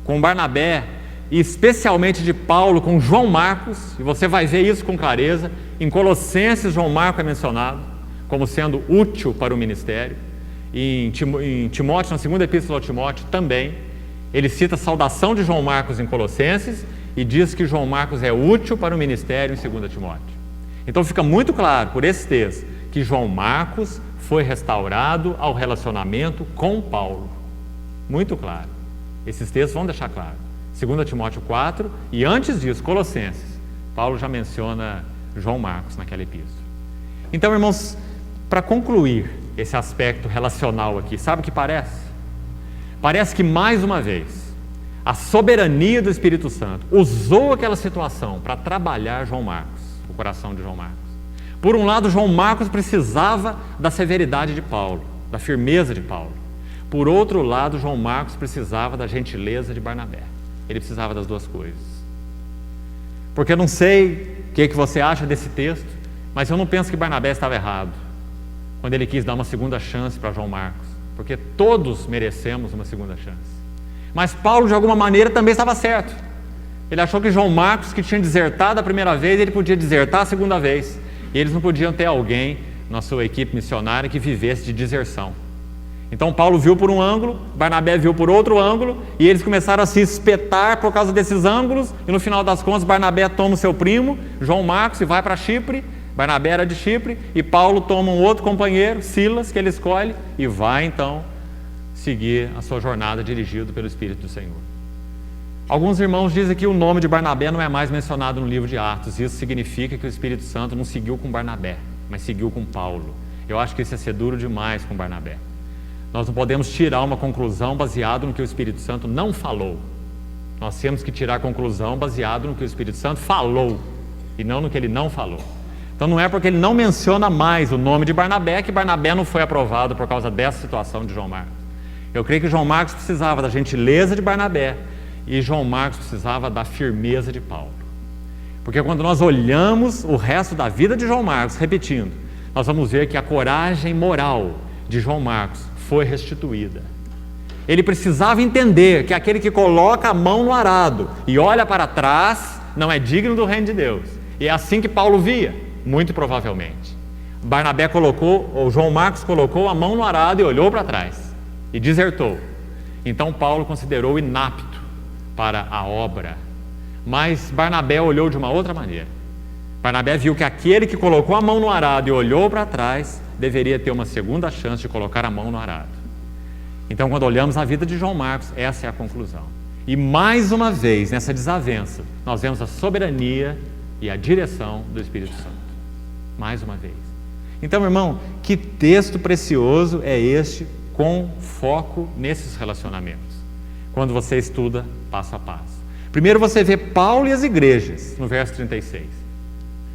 com Barnabé, e especialmente de Paulo com João Marcos, e você vai ver isso com clareza, em Colossenses João Marcos é mencionado como sendo útil para o ministério, e em Timóteo, na segunda epístola a Timóteo também, ele cita a saudação de João Marcos em Colossenses e diz que João Marcos é útil para o ministério em 2 Timóteo. Então fica muito claro por esse texto que João Marcos foi restaurado ao relacionamento com Paulo. Muito claro. Esses textos vão deixar claro. 2 Timóteo 4 e antes disso, Colossenses. Paulo já menciona João Marcos naquela epístola. Então, irmãos, para concluir esse aspecto relacional aqui, sabe o que parece? Parece que, mais uma vez, a soberania do Espírito Santo usou aquela situação para trabalhar João Marcos, o coração de João Marcos. Por um lado, João Marcos precisava da severidade de Paulo, da firmeza de Paulo. Por outro lado, João Marcos precisava da gentileza de Barnabé. Ele precisava das duas coisas. Porque eu não sei o que você acha desse texto, mas eu não penso que Barnabé estava errado quando ele quis dar uma segunda chance para João Marcos, porque todos merecemos uma segunda chance. Mas Paulo, de alguma maneira, também estava certo. Ele achou que João Marcos, que tinha desertado a primeira vez, ele podia desertar a segunda vez. E eles não podiam ter alguém na sua equipe missionária que vivesse de deserção. Então Paulo viu por um ângulo, Barnabé viu por outro ângulo, e eles começaram a se espetar por causa desses ângulos, e no final das contas Barnabé toma o seu primo, João Marcos, e vai para Chipre. Barnabé era de Chipre, e Paulo toma um outro companheiro, Silas, que ele escolhe, e vai então seguir a sua jornada dirigido pelo Espírito do Senhor. Alguns irmãos dizem que o nome de Barnabé não é mais mencionado no livro de Atos. Isso significa que o Espírito Santo não seguiu com Barnabé, mas seguiu com Paulo. Eu acho que isso é ser duro demais com Barnabé. Nós não podemos tirar uma conclusão baseado no que o Espírito Santo não falou. Nós temos que tirar a conclusão baseado no que o Espírito Santo falou e não no que ele não falou. Então não é porque ele não menciona mais o nome de Barnabé que Barnabé não foi aprovado por causa dessa situação de João Marcos. Eu creio que João Marcos precisava da gentileza de Barnabé e João Marcos precisava da firmeza de Paulo. Porque quando nós olhamos o resto da vida de João Marcos, repetindo, nós vamos ver que a coragem moral de João Marcos foi restituída. Ele precisava entender que aquele que coloca a mão no arado e olha para trás não é digno do reino de Deus. E é assim que Paulo via, muito provavelmente. João Marcos colocou a mão no arado e olhou para trás e desertou. Então Paulo considerou inapto para a obra. Mas Barnabé olhou de uma outra maneira. Barnabé viu que aquele que colocou a mão no arado e olhou para trás deveria ter uma segunda chance de colocar a mão no arado. Então, quando olhamos a vida de João Marcos, essa é a conclusão. E mais uma vez, nessa desavença, nós vemos a soberania e a direção do Espírito Santo. Mais uma vez. Então, irmão, que texto precioso é este com foco nesses relacionamentos? Quando você estuda passo a passo. Primeiro você vê Paulo e as igrejas, no verso 36.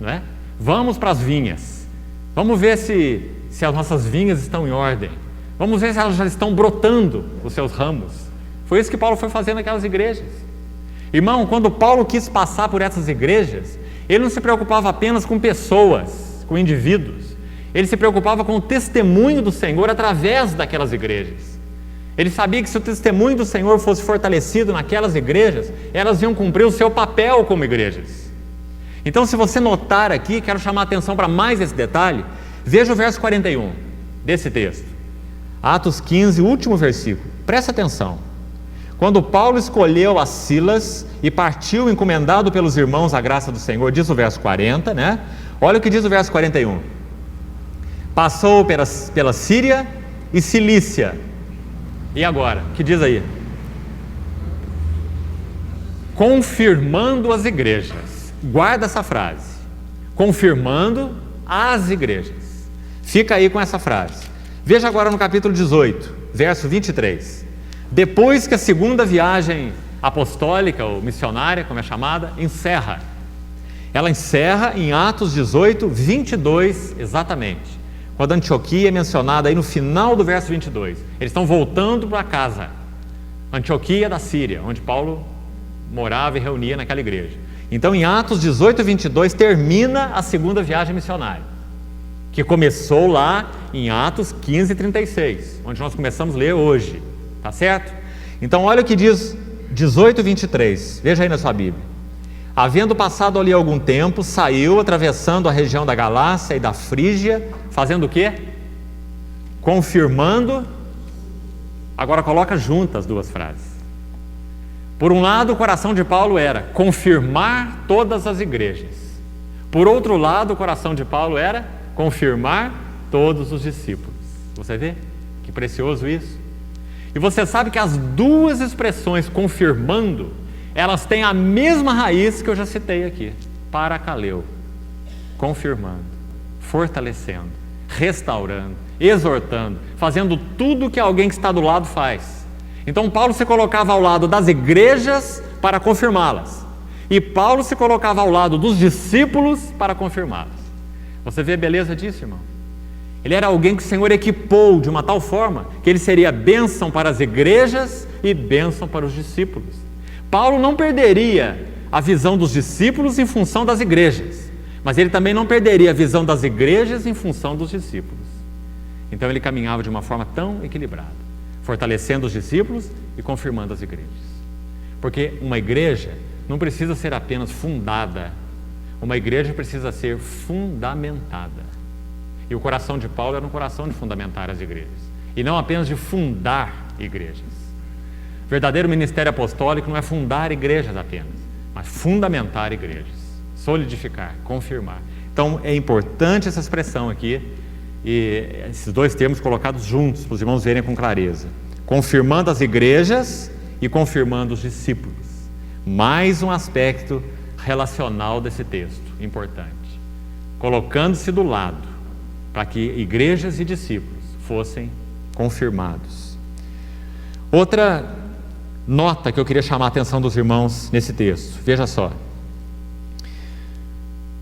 Não é? Vamos para as vinhas. Vamos ver se as nossas vinhas estão em ordem. Vamos ver se elas já estão brotando os seus ramos. Foi isso que Paulo foi fazendo naquelas igrejas. Irmão, quando Paulo quis passar por essas igrejas, ele não se preocupava apenas com pessoas, com indivíduos. Ele se preocupava com o testemunho do Senhor através daquelas igrejas. Ele sabia que se o testemunho do Senhor fosse fortalecido naquelas igrejas, elas iam cumprir o seu papel como igrejas. Então, se você notar aqui, quero chamar a atenção para mais esse detalhe, veja o verso 41 desse texto. Atos 15, último versículo. Presta atenção. Quando Paulo escolheu a Silas e partiu encomendado pelos irmãos à graça do Senhor, diz o verso 40, né? Olha o que diz o verso 41. Passou pela Síria e Cilícia. E agora? O que diz aí? Confirmando as igrejas. Guarda essa frase. Confirmando as igrejas. Fica aí com essa frase. Veja agora no capítulo 18, verso 23. Depois que a segunda viagem apostólica ou missionária, como é chamada, encerra. Ela encerra em Atos 18, 22, exatamente. Quando Antioquia é mencionada aí no final do verso 22. Eles estão voltando para casa. Antioquia da Síria, onde Paulo morava e reunia naquela igreja. Então, em Atos 18, 22, termina a segunda viagem missionária, que começou lá em Atos 15, 36, onde nós começamos a ler hoje. Tá certo? Então, olha o que diz 18, 23. Veja aí na sua Bíblia. Havendo passado ali algum tempo, saiu atravessando a região da Galácia e da Frígia, fazendo o quê? Confirmando. Agora coloca juntas as duas frases. Por um lado, o coração de Paulo era confirmar todas as igrejas. Por outro lado, o coração de Paulo era confirmar todos os discípulos. Você vê? Que precioso isso. E você sabe que as duas expressões confirmando, elas têm a mesma raiz que eu já citei aqui. Parakaleo. Confirmando, fortalecendo, restaurando, exortando, fazendo tudo que alguém que está do lado faz. Então Paulo se colocava ao lado das igrejas para confirmá-las. E Paulo se colocava ao lado dos discípulos para confirmá-las. Você vê a beleza disso, irmão? Ele era alguém que o Senhor equipou de uma tal forma que ele seria bênção para as igrejas e bênção para os discípulos. Paulo não perderia a visão dos discípulos em função das igrejas, mas ele também não perderia a visão das igrejas em função dos discípulos. Então ele caminhava de uma forma tão equilibrada, fortalecendo os discípulos e confirmando as igrejas. Porque uma igreja não precisa ser apenas fundada, uma igreja precisa ser fundamentada. E o coração de Paulo era um coração de fundamentar as igrejas, e não apenas de fundar igrejas. Verdadeiro ministério apostólico não é fundar igrejas apenas, mas fundamentar igrejas, solidificar, confirmar. Então é importante essa expressão aqui, e esses dois termos colocados juntos, para os irmãos verem com clareza. Confirmando as igrejas e confirmando os discípulos. Mais um aspecto relacional desse texto, importante. Colocando-se do lado, para que igrejas e discípulos fossem confirmados. Outra nota que eu queria chamar a atenção dos irmãos nesse texto, veja só.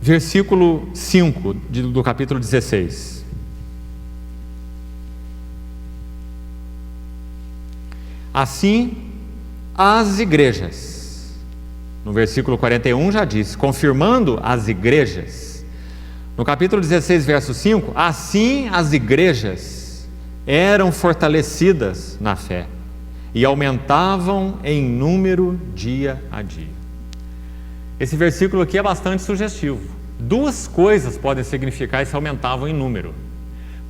Versículo 5 do capítulo 16. Assim, as igrejas, no versículo 41 já diz, confirmando as igrejas. No capítulo 16, verso 5, assim as igrejas eram fortalecidas na fé e aumentavam em número dia a dia. Esse versículo aqui é bastante sugestivo. Duas coisas podem significar esse aumentavam em número.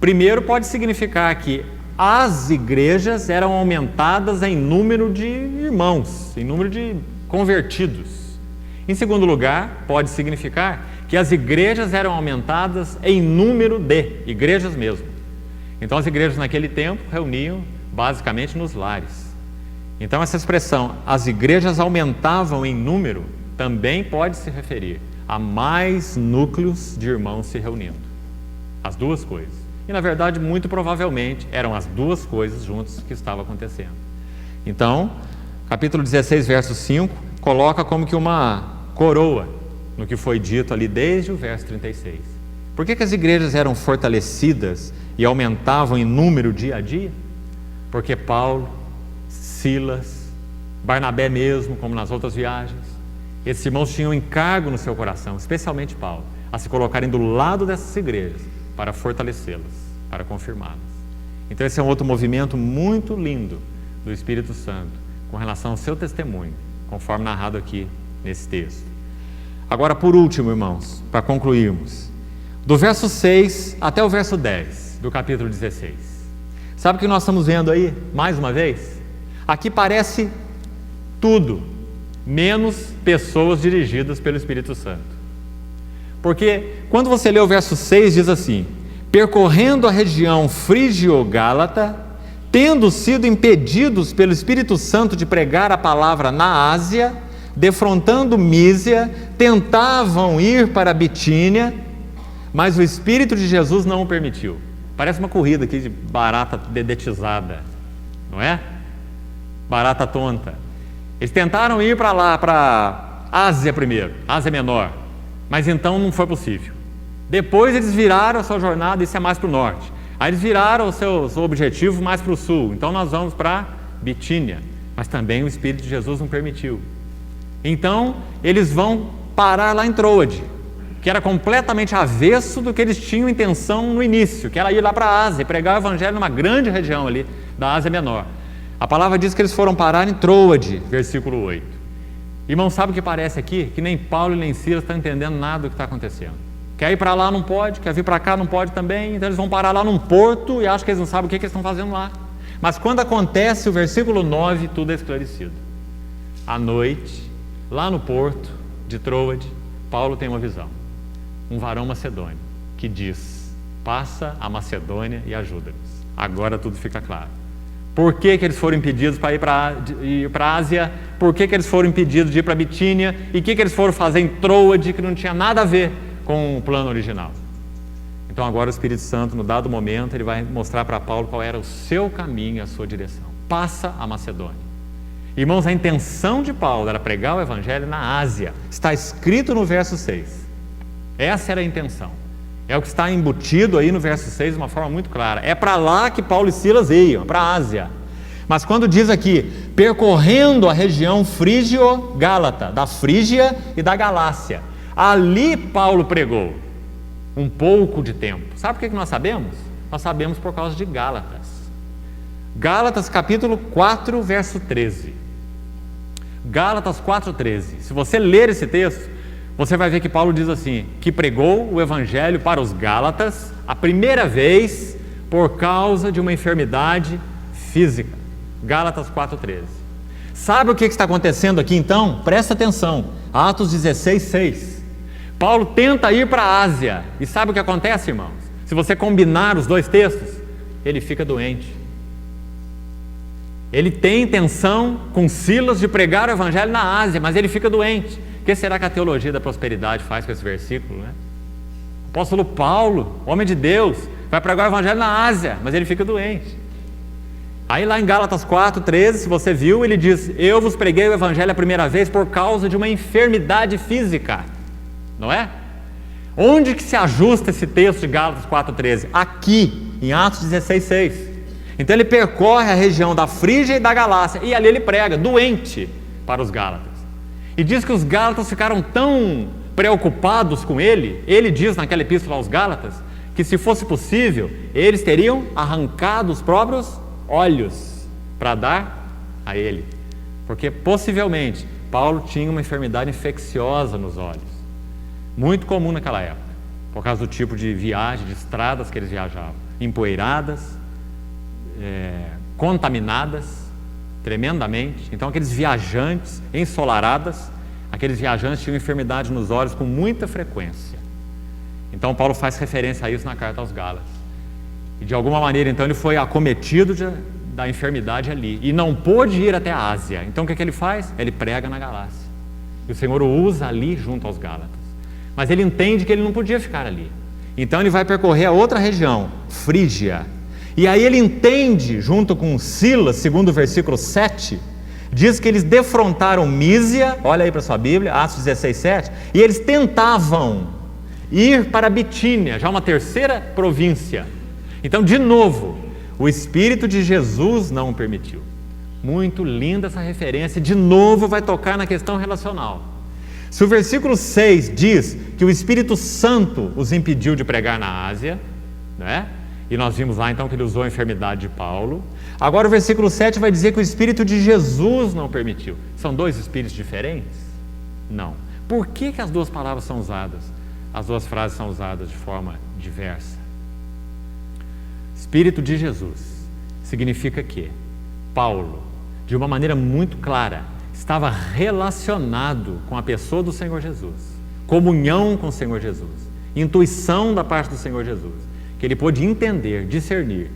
Primeiro, pode significar que as igrejas eram aumentadas em número de irmãos, em número de convertidos. Em segundo lugar, pode significar que as igrejas eram aumentadas em número de igrejas mesmo. Então as igrejas naquele tempo reuniam basicamente nos lares. Então essa expressão, as igrejas aumentavam em número, também pode se referir a mais núcleos de irmãos se reunindo. As duas coisas. E na verdade, muito provavelmente, eram as duas coisas juntas que estavam acontecendo. Então, capítulo 16, verso 5, coloca como que uma coroa no que foi dito ali desde o verso 36. Por que as igrejas eram fortalecidas e aumentavam em número dia a dia? Porque Paulo, Silas, Barnabé mesmo, como nas outras viagens, esses irmãos tinham encargo no seu coração, especialmente Paulo, a se colocarem do lado dessas igrejas para fortalecê-las, para confirmá-las. Então esse é um outro movimento muito lindo do Espírito Santo com relação ao seu testemunho, conforme narrado aqui nesse texto. Agora, por último, irmãos, para concluirmos, do verso 6 até o verso 10 do capítulo 16. Sabe o que nós estamos vendo aí, mais uma vez? Aqui parece tudo, menos pessoas dirigidas pelo Espírito Santo. Porque quando você lê o verso 6, diz assim: percorrendo a região frígio-gálata, tendo sido impedidos pelo Espírito Santo de pregar a palavra na Ásia, defrontando Mísia, tentavam ir para a Bitínia, mas o Espírito de Jesus não o permitiu. Parece uma corrida aqui de barata dedetizada, não é? Barata tonta. Eles tentaram ir para lá, para Ásia primeiro, Ásia Menor, mas então não foi possível. Depois eles viraram a sua jornada, isso é mais para o norte. Aí eles viraram o seu objetivo mais para o sul, então nós vamos para Bitínia, mas também o Espírito de Jesus não permitiu. Então eles vão parar lá em Troade, que era completamente avesso do que eles tinham intenção no início, que era ir lá para a Ásia, pregar o evangelho numa grande região ali da Ásia Menor. A palavra diz que eles foram parar em Troade, versículo 8. Irmão, sabe o que parece aqui? Que nem Paulo e nem Silas estão entendendo nada do que está acontecendo. Quer ir para lá, não pode, quer vir para cá, não pode também, então eles vão parar lá num porto e acham que eles não sabem o que eles estão fazendo lá. Mas quando acontece o versículo 9, tudo é esclarecido. À noite, lá no porto de Troade, Paulo tem uma visão. Um varão macedônio que diz: passa a Macedônia e ajuda-nos. Agora tudo fica claro. Por que eles foram impedidos para ir para a Ásia? Por que eles foram impedidos de ir para a Bitínia? E o que eles foram fazer em Troade, que não tinha nada a ver com o plano original? Então agora o Espírito Santo, no dado momento, ele vai mostrar para Paulo qual era o seu caminho, a sua direção. Passa a Macedônia. Irmãos, a intenção de Paulo era pregar o evangelho na Ásia. Está escrito no verso 6. Essa era a intenção. É o que está embutido aí no verso 6 de uma forma muito clara. É para lá que Paulo e Silas iam, para a Ásia. Mas quando diz aqui, percorrendo a região frígio-gálata, da Frígia e da Galácia, ali Paulo pregou um pouco de tempo. Sabe por que nós sabemos? Nós sabemos por causa de Gálatas. Gálatas capítulo 4, verso 13. Gálatas 4:13. Se você ler esse texto, você vai ver que Paulo diz assim, que pregou o evangelho para os Gálatas a primeira vez por causa de uma enfermidade física. Gálatas 4:13. Sabe o que está acontecendo aqui então? Presta atenção. Atos 16:6. Paulo tenta ir para a Ásia. E sabe o que acontece, irmãos? Se você combinar os dois textos, ele fica doente. Ele tem intenção com Silas de pregar o evangelho na Ásia, mas ele fica doente. O que será que a teologia da prosperidade faz com esse versículo, né? O apóstolo Paulo, homem de Deus, vai pregar o evangelho na Ásia, mas ele fica doente. Aí lá em Gálatas 4:13, se você viu, ele diz: eu vos preguei o evangelho a primeira vez por causa de uma enfermidade física, não é? Onde que se ajusta esse texto de Gálatas 4:13? Aqui, em Atos 16:6. Então ele percorre a região da Frígia e da Galácia, e ali ele prega, doente, para os Gálatas. E diz que os Gálatas ficaram tão preocupados com ele, ele diz naquela epístola aos Gálatas, que se fosse possível, eles teriam arrancado os próprios olhos para dar a ele. Porque possivelmente Paulo tinha uma enfermidade infecciosa nos olhos, muito comum naquela época, por causa do tipo de viagem, de estradas que eles viajavam, empoeiradas, contaminadas tremendamente. Então aqueles viajantes ensolaradas, aqueles viajantes tinham enfermidade nos olhos com muita frequência. Então Paulo faz referência a isso na carta aos Gálatas. E de alguma maneira então ele foi acometido da enfermidade ali e não pôde ir até a Ásia. Então o que ele faz? Ele prega na Galácia. E o Senhor o usa ali junto aos Gálatas. Mas ele entende que ele não podia ficar ali. Então ele vai percorrer a outra região, Frígia. E aí ele entende, junto com Silas, segundo o versículo 7, diz que eles defrontaram Mísia, olha aí para sua Bíblia, Atos 16:7, e eles tentavam ir para Bitínia, já uma terceira província. Então, de novo, o Espírito de Jesus não o permitiu. Muito linda essa referência, de novo vai tocar na questão relacional. Se o versículo 6 diz que o Espírito Santo os impediu de pregar na Ásia, não é? E nós vimos lá então que ele usou a enfermidade de Paulo. Agora o versículo 7 vai dizer que o Espírito de Jesus não permitiu. São dois espíritos diferentes? Não. Por que as duas palavras são usadas? As duas frases são usadas de forma diversa. Espírito de Jesus significa que Paulo, de uma maneira muito clara, estava relacionado com a pessoa do Senhor Jesus, comunhão com o Senhor Jesus, intuição da parte do Senhor Jesus, que ele pôde entender, discernir,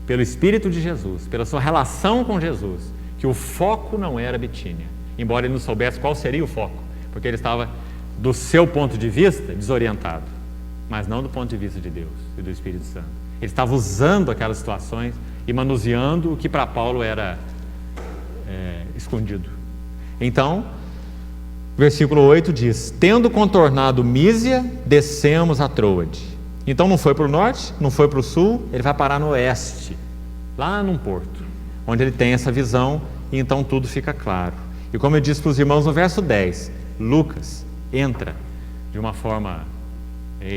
pelo Espírito de Jesus, pela sua relação com Jesus, que o foco não era Bitínia, embora ele não soubesse qual seria o foco, porque ele estava, do seu ponto de vista, desorientado, mas não do ponto de vista de Deus e do Espírito Santo. Ele estava usando aquelas situações e manuseando o que para Paulo era escondido. Então, versículo 8 diz: tendo contornado Mísia, descemos a Troade. Então não foi para o norte, não foi para o sul, ele vai parar no oeste, lá num porto, onde ele tem essa visão, e então tudo fica claro. E como eu disse para os irmãos no verso 10, Lucas entra de uma forma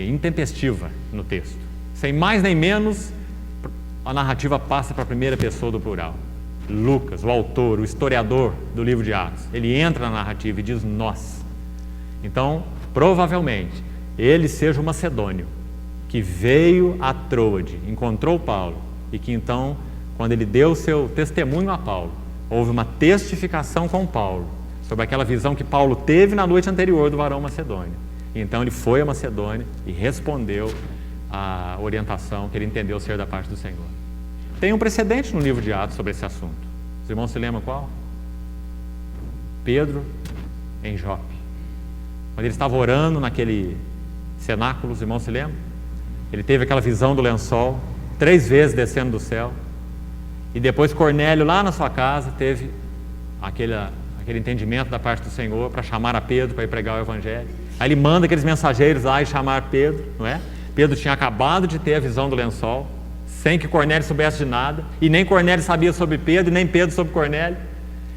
intempestiva no texto. Sem mais nem menos, a narrativa passa para a primeira pessoa do plural. Lucas, o autor, o historiador do livro de Atos, ele entra na narrativa e diz nós. Então, provavelmente, ele seja o macedônio, que veio a Troade, encontrou Paulo, e que então, quando ele deu o seu testemunho a Paulo, houve uma testificação com Paulo, sobre aquela visão que Paulo teve na noite anterior do varão macedônio. Então ele foi a Macedônia e respondeu a orientação que ele entendeu ser da parte do Senhor. Tem um precedente no livro de Atos sobre esse assunto. Os irmãos se lembram qual? Pedro em Jope. Quando ele estava orando naquele cenáculo, os irmãos se lembram? Ele teve aquela visão do lençol, 3 vezes descendo do céu. E depois Cornélio, lá na sua casa, teve aquele entendimento da parte do Senhor para chamar a Pedro para ir pregar o Evangelho. Aí ele manda aqueles mensageiros lá e chamar Pedro, não é? Pedro tinha acabado de ter a visão do lençol, sem que Cornélio soubesse de nada, e nem Cornélio sabia sobre Pedro, e nem Pedro sobre Cornélio.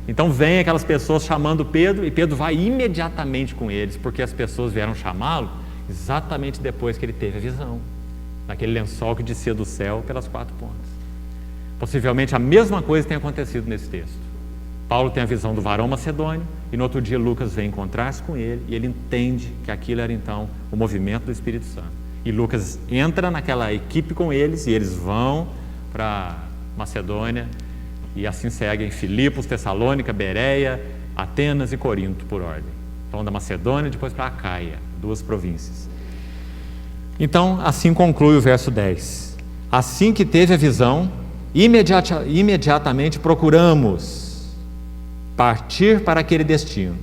Então vem aquelas pessoas chamando Pedro, e Pedro vai imediatamente com eles, porque as pessoas vieram chamá-lo exatamente depois que ele teve a visão, daquele lençol que descia do céu pelas 4 pontas. Possivelmente a mesma coisa tem acontecido nesse texto. Paulo tem a visão do varão macedônio, e no outro dia Lucas vem encontrar-se com ele, e ele entende que aquilo era então o movimento do Espírito Santo. E Lucas entra naquela equipe com eles, e eles vão para Macedônia, e assim seguem Filipos, Tessalônica, Bereia, Atenas e Corinto, por ordem. Então da Macedônia depois para Acaia, 2 províncias. Então assim conclui o verso 10. Assim que teve a visão, imediatamente procuramos partir para aquele destino,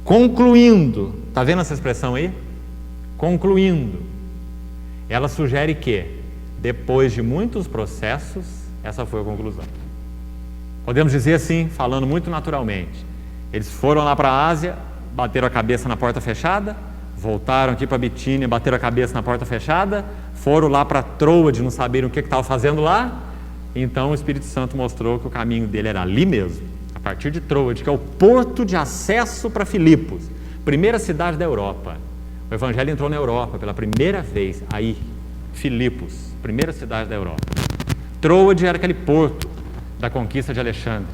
concluindo. Está vendo essa expressão aí? Concluindo. Ela sugere que, depois de muitos processos, essa foi a conclusão. Podemos dizer assim, falando muito naturalmente, eles foram lá para a Ásia, bateram a cabeça na porta fechada, voltaram aqui para Bitínia, bateram a cabeça na porta fechada, foram lá para Troade, não sabiam o que estavam fazendo lá, então o Espírito Santo mostrou que o caminho dele era ali mesmo, a partir de Troade, que é o porto de acesso para Filipos, primeira cidade da Europa. O Evangelho entrou na Europa pela primeira vez, aí, Filipos, primeira cidade da Europa. Troade era aquele porto da conquista de Alexandre,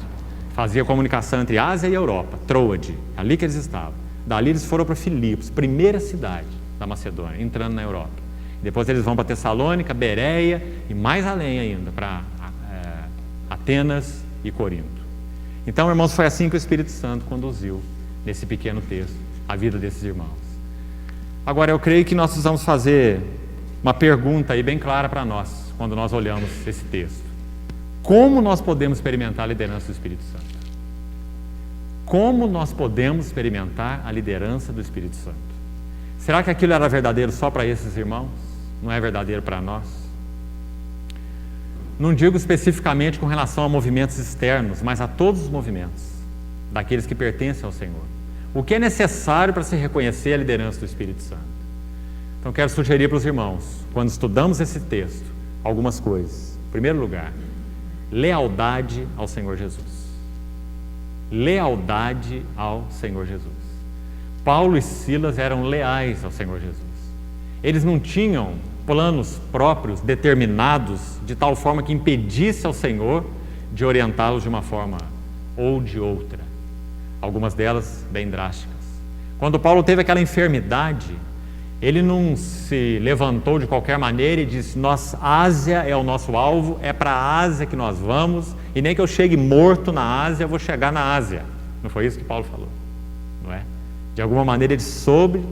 fazia comunicação entre Ásia e Europa, Troade, ali que eles estavam. Dali eles foram para Filipos, primeira cidade da Macedônia, entrando na Europa. Depois eles vão para Tessalônica, Bereia e mais além ainda, para Atenas e Corinto. Então, irmãos, foi assim que o Espírito Santo conduziu, nesse pequeno texto, a vida desses irmãos. Agora, eu creio que nós precisamos fazer uma pergunta aí bem clara para nós, quando nós olhamos esse texto. Como nós podemos experimentar a liderança do Espírito Santo? Como nós podemos experimentar a liderança do Espírito Santo? Será que aquilo era verdadeiro só para esses irmãos? Não é verdadeiro para nós? Não digo especificamente com relação a movimentos externos, mas a todos os movimentos daqueles que pertencem ao Senhor. O que é necessário para se reconhecer a liderança do Espírito Santo? Então, quero sugerir para os irmãos, quando estudamos esse texto, algumas coisas. Em primeiro lugar, lealdade ao Senhor Jesus. Lealdade ao Senhor Jesus. Paulo e Silas eram leais ao Senhor Jesus. Eles não tinham planos próprios, determinados, de tal forma que impedisse ao Senhor de orientá-los de uma forma ou de outra. Algumas delas bem drásticas. Quando Paulo teve aquela enfermidade, ele não se levantou de qualquer maneira e disse: Ásia é o nosso alvo, é para a Ásia que nós vamos, e nem que eu chegue morto na Ásia, eu vou chegar na Ásia. Não foi isso que Paulo falou, não é? De alguma maneira ele soube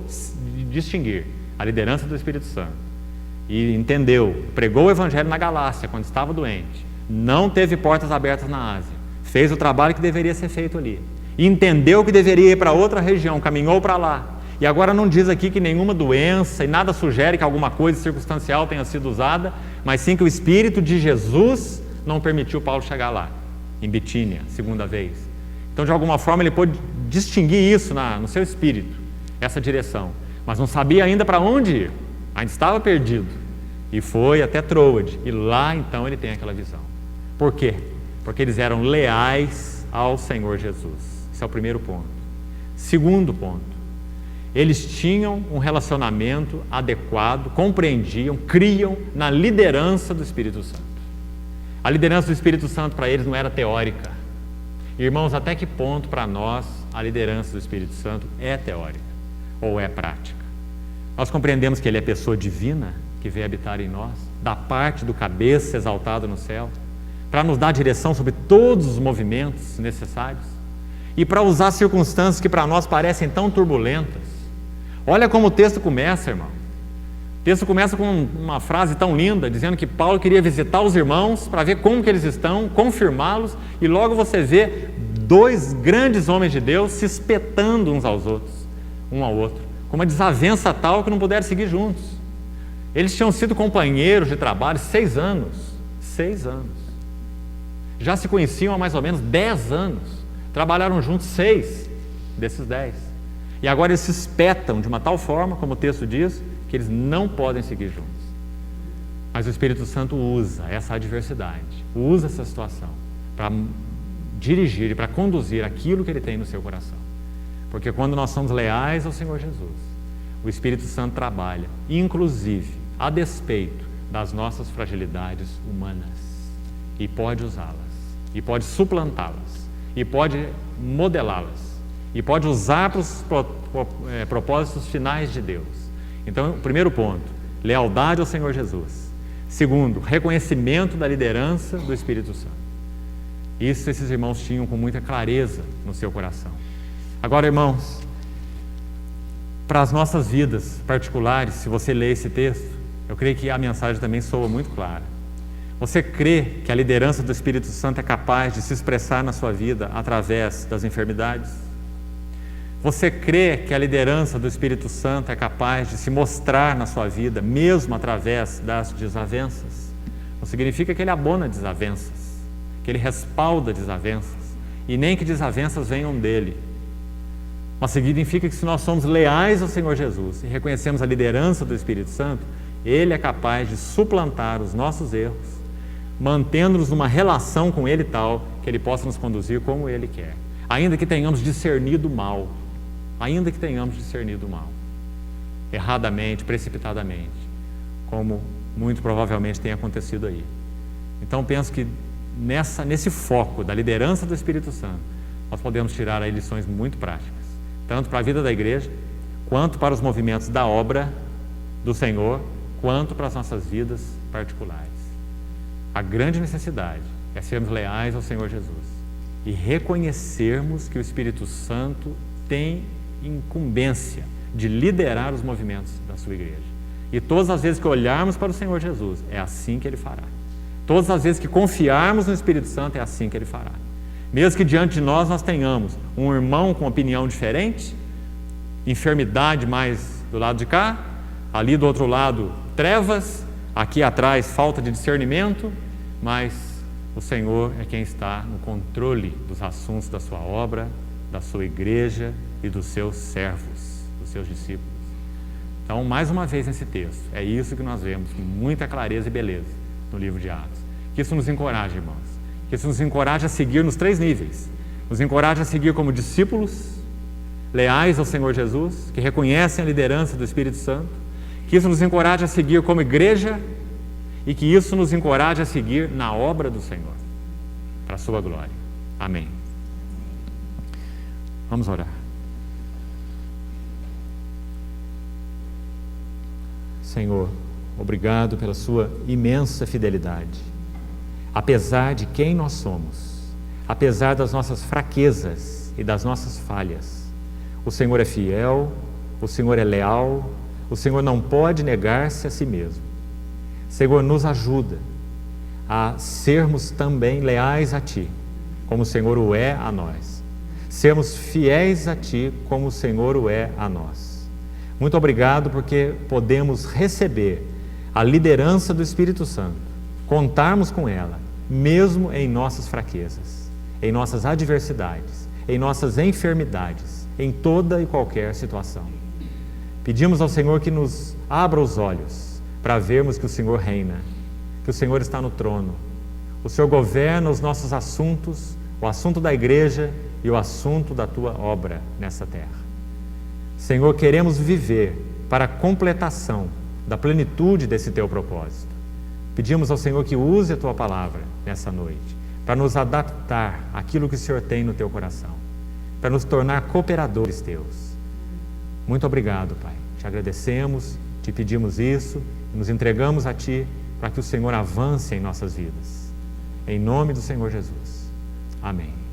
distinguir a liderança do Espírito Santo e entendeu, pregou o Evangelho na Galácia quando estava doente, não teve portas abertas na Ásia, fez o trabalho que deveria ser feito ali, entendeu que deveria ir para outra região, caminhou para lá. E agora não diz aqui que nenhuma doença e nada sugere que alguma coisa circunstancial tenha sido usada, mas sim que o Espírito de Jesus não permitiu Paulo chegar lá, em Bitínia, segunda vez. Então, de alguma forma, ele pôde distinguir isso no seu espírito, essa direção, mas não sabia ainda para onde ir, ainda estava perdido. E foi até Troade, e lá então ele tem aquela visão. Por quê? Porque eles eram leais ao Senhor Jesus. Esse é o primeiro ponto. Segundo ponto, eles tinham um relacionamento adequado, compreendiam, criam na liderança do Espírito Santo. A liderança do Espírito Santo para eles não era teórica. Irmãos, até que ponto para nós a liderança do Espírito Santo é teórica ou é prática? Nós compreendemos que ele é pessoa divina que veio habitar em nós, da parte do cabeça exaltado no céu, para nos dar direção sobre todos os movimentos necessários e para usar circunstâncias que para nós parecem tão turbulentas. Olha como o texto começa, irmão. O texto começa com uma frase tão linda, dizendo que Paulo queria visitar os irmãos para ver como que eles estão, confirmá-los, e logo você vê dois grandes homens de Deus se espetando uns aos outros, um ao outro, com uma desavença tal que não puderam seguir juntos. Eles tinham sido companheiros de trabalho 6 anos. 6 anos. Já se conheciam há mais ou menos 10 anos. Trabalharam juntos 6 desses 10. E agora eles se espetam de uma tal forma, como o texto diz, que eles não podem seguir juntos. Mas o Espírito Santo usa essa adversidade, usa essa situação para dirigir e para conduzir aquilo que Ele tem no seu coração. Porque quando nós somos leais ao Senhor Jesus, o Espírito Santo trabalha, inclusive, a despeito das nossas fragilidades humanas, e pode usá-las, e pode suplantá-las, e pode modelá-las, e pode usar para os propósitos finais de Deus. Então, o primeiro ponto, lealdade ao Senhor Jesus. Segundo, reconhecimento da liderança do Espírito Santo. Isso esses irmãos tinham com muita clareza no seu coração. Agora, irmãos, para as nossas vidas particulares, se você ler esse texto, eu creio que a mensagem também soa muito clara. Você crê que a liderança do Espírito Santo é capaz de se expressar na sua vida através das enfermidades? Você crê que a liderança do Espírito Santo é capaz de se mostrar na sua vida, mesmo através das desavenças? Não significa que ele abona desavenças, que ele respalda desavenças, e nem que desavenças venham dele. Mas significa que se nós somos leais ao Senhor Jesus e reconhecemos a liderança do Espírito Santo, Ele é capaz de suplantar os nossos erros, mantendo-nos numa relação com Ele tal que Ele possa nos conduzir como Ele quer, ainda que tenhamos discernido mal, erradamente, precipitadamente, como muito provavelmente tem acontecido aí. Então penso que nesse foco da liderança do Espírito Santo, nós podemos tirar aí lições muito práticas, tanto para a vida da igreja, quanto para os movimentos da obra do Senhor, quanto para as nossas vidas particulares. A grande necessidade é sermos leais ao Senhor Jesus e reconhecermos que o Espírito Santo tem incumbência de liderar os movimentos da sua igreja. E todas as vezes que olharmos para o Senhor Jesus, é assim que Ele fará. Todas as vezes que confiarmos no Espírito Santo, é assim que Ele fará. Mesmo que diante de nós tenhamos um irmão com opinião diferente, enfermidade mais do lado de cá, ali do outro lado trevas, aqui atrás falta de discernimento, mas o Senhor é quem está no controle dos assuntos da sua obra, da sua igreja e dos seus servos, dos seus discípulos. Então, mais uma vez nesse texto, é isso que nós vemos com muita clareza e beleza no livro de Atos. Que isso nos encoraje, irmãos. Que isso nos encoraje a seguir nos 3 níveis. Nos encoraje a seguir como discípulos, leais ao Senhor Jesus, que reconhecem a liderança do Espírito Santo, Que isso nos encoraje a seguir como igreja e que isso nos encoraje a seguir na obra do Senhor, para a sua glória. Amém. Vamos orar. Senhor, obrigado pela sua imensa fidelidade. Apesar de quem nós somos, apesar das nossas fraquezas e das nossas falhas, o Senhor é fiel, o Senhor é leal, o Senhor não pode negar-se a si mesmo. Senhor, nos ajuda a sermos também leais a Ti, como o Senhor o é a nós. Sermos fiéis a Ti, como o Senhor o é a nós. Muito obrigado porque podemos receber a liderança do Espírito Santo, contarmos com ela, mesmo em nossas fraquezas, em nossas adversidades, em nossas enfermidades, em toda e qualquer situação. Pedimos ao Senhor que nos abra os olhos para vermos que o Senhor reina, que o Senhor está no trono. O Senhor governa os nossos assuntos, o assunto da igreja e o assunto da Tua obra nessa terra. Senhor, queremos viver para a completação da plenitude desse Teu propósito. Pedimos ao Senhor que use a Tua palavra nessa noite, para nos adaptar àquilo que o Senhor tem no Teu coração, para nos tornar cooperadores Teus. Muito obrigado, Pai. Te agradecemos, Te pedimos isso e nos entregamos a Ti para que o Senhor avance em nossas vidas. Em nome do Senhor Jesus. Amém.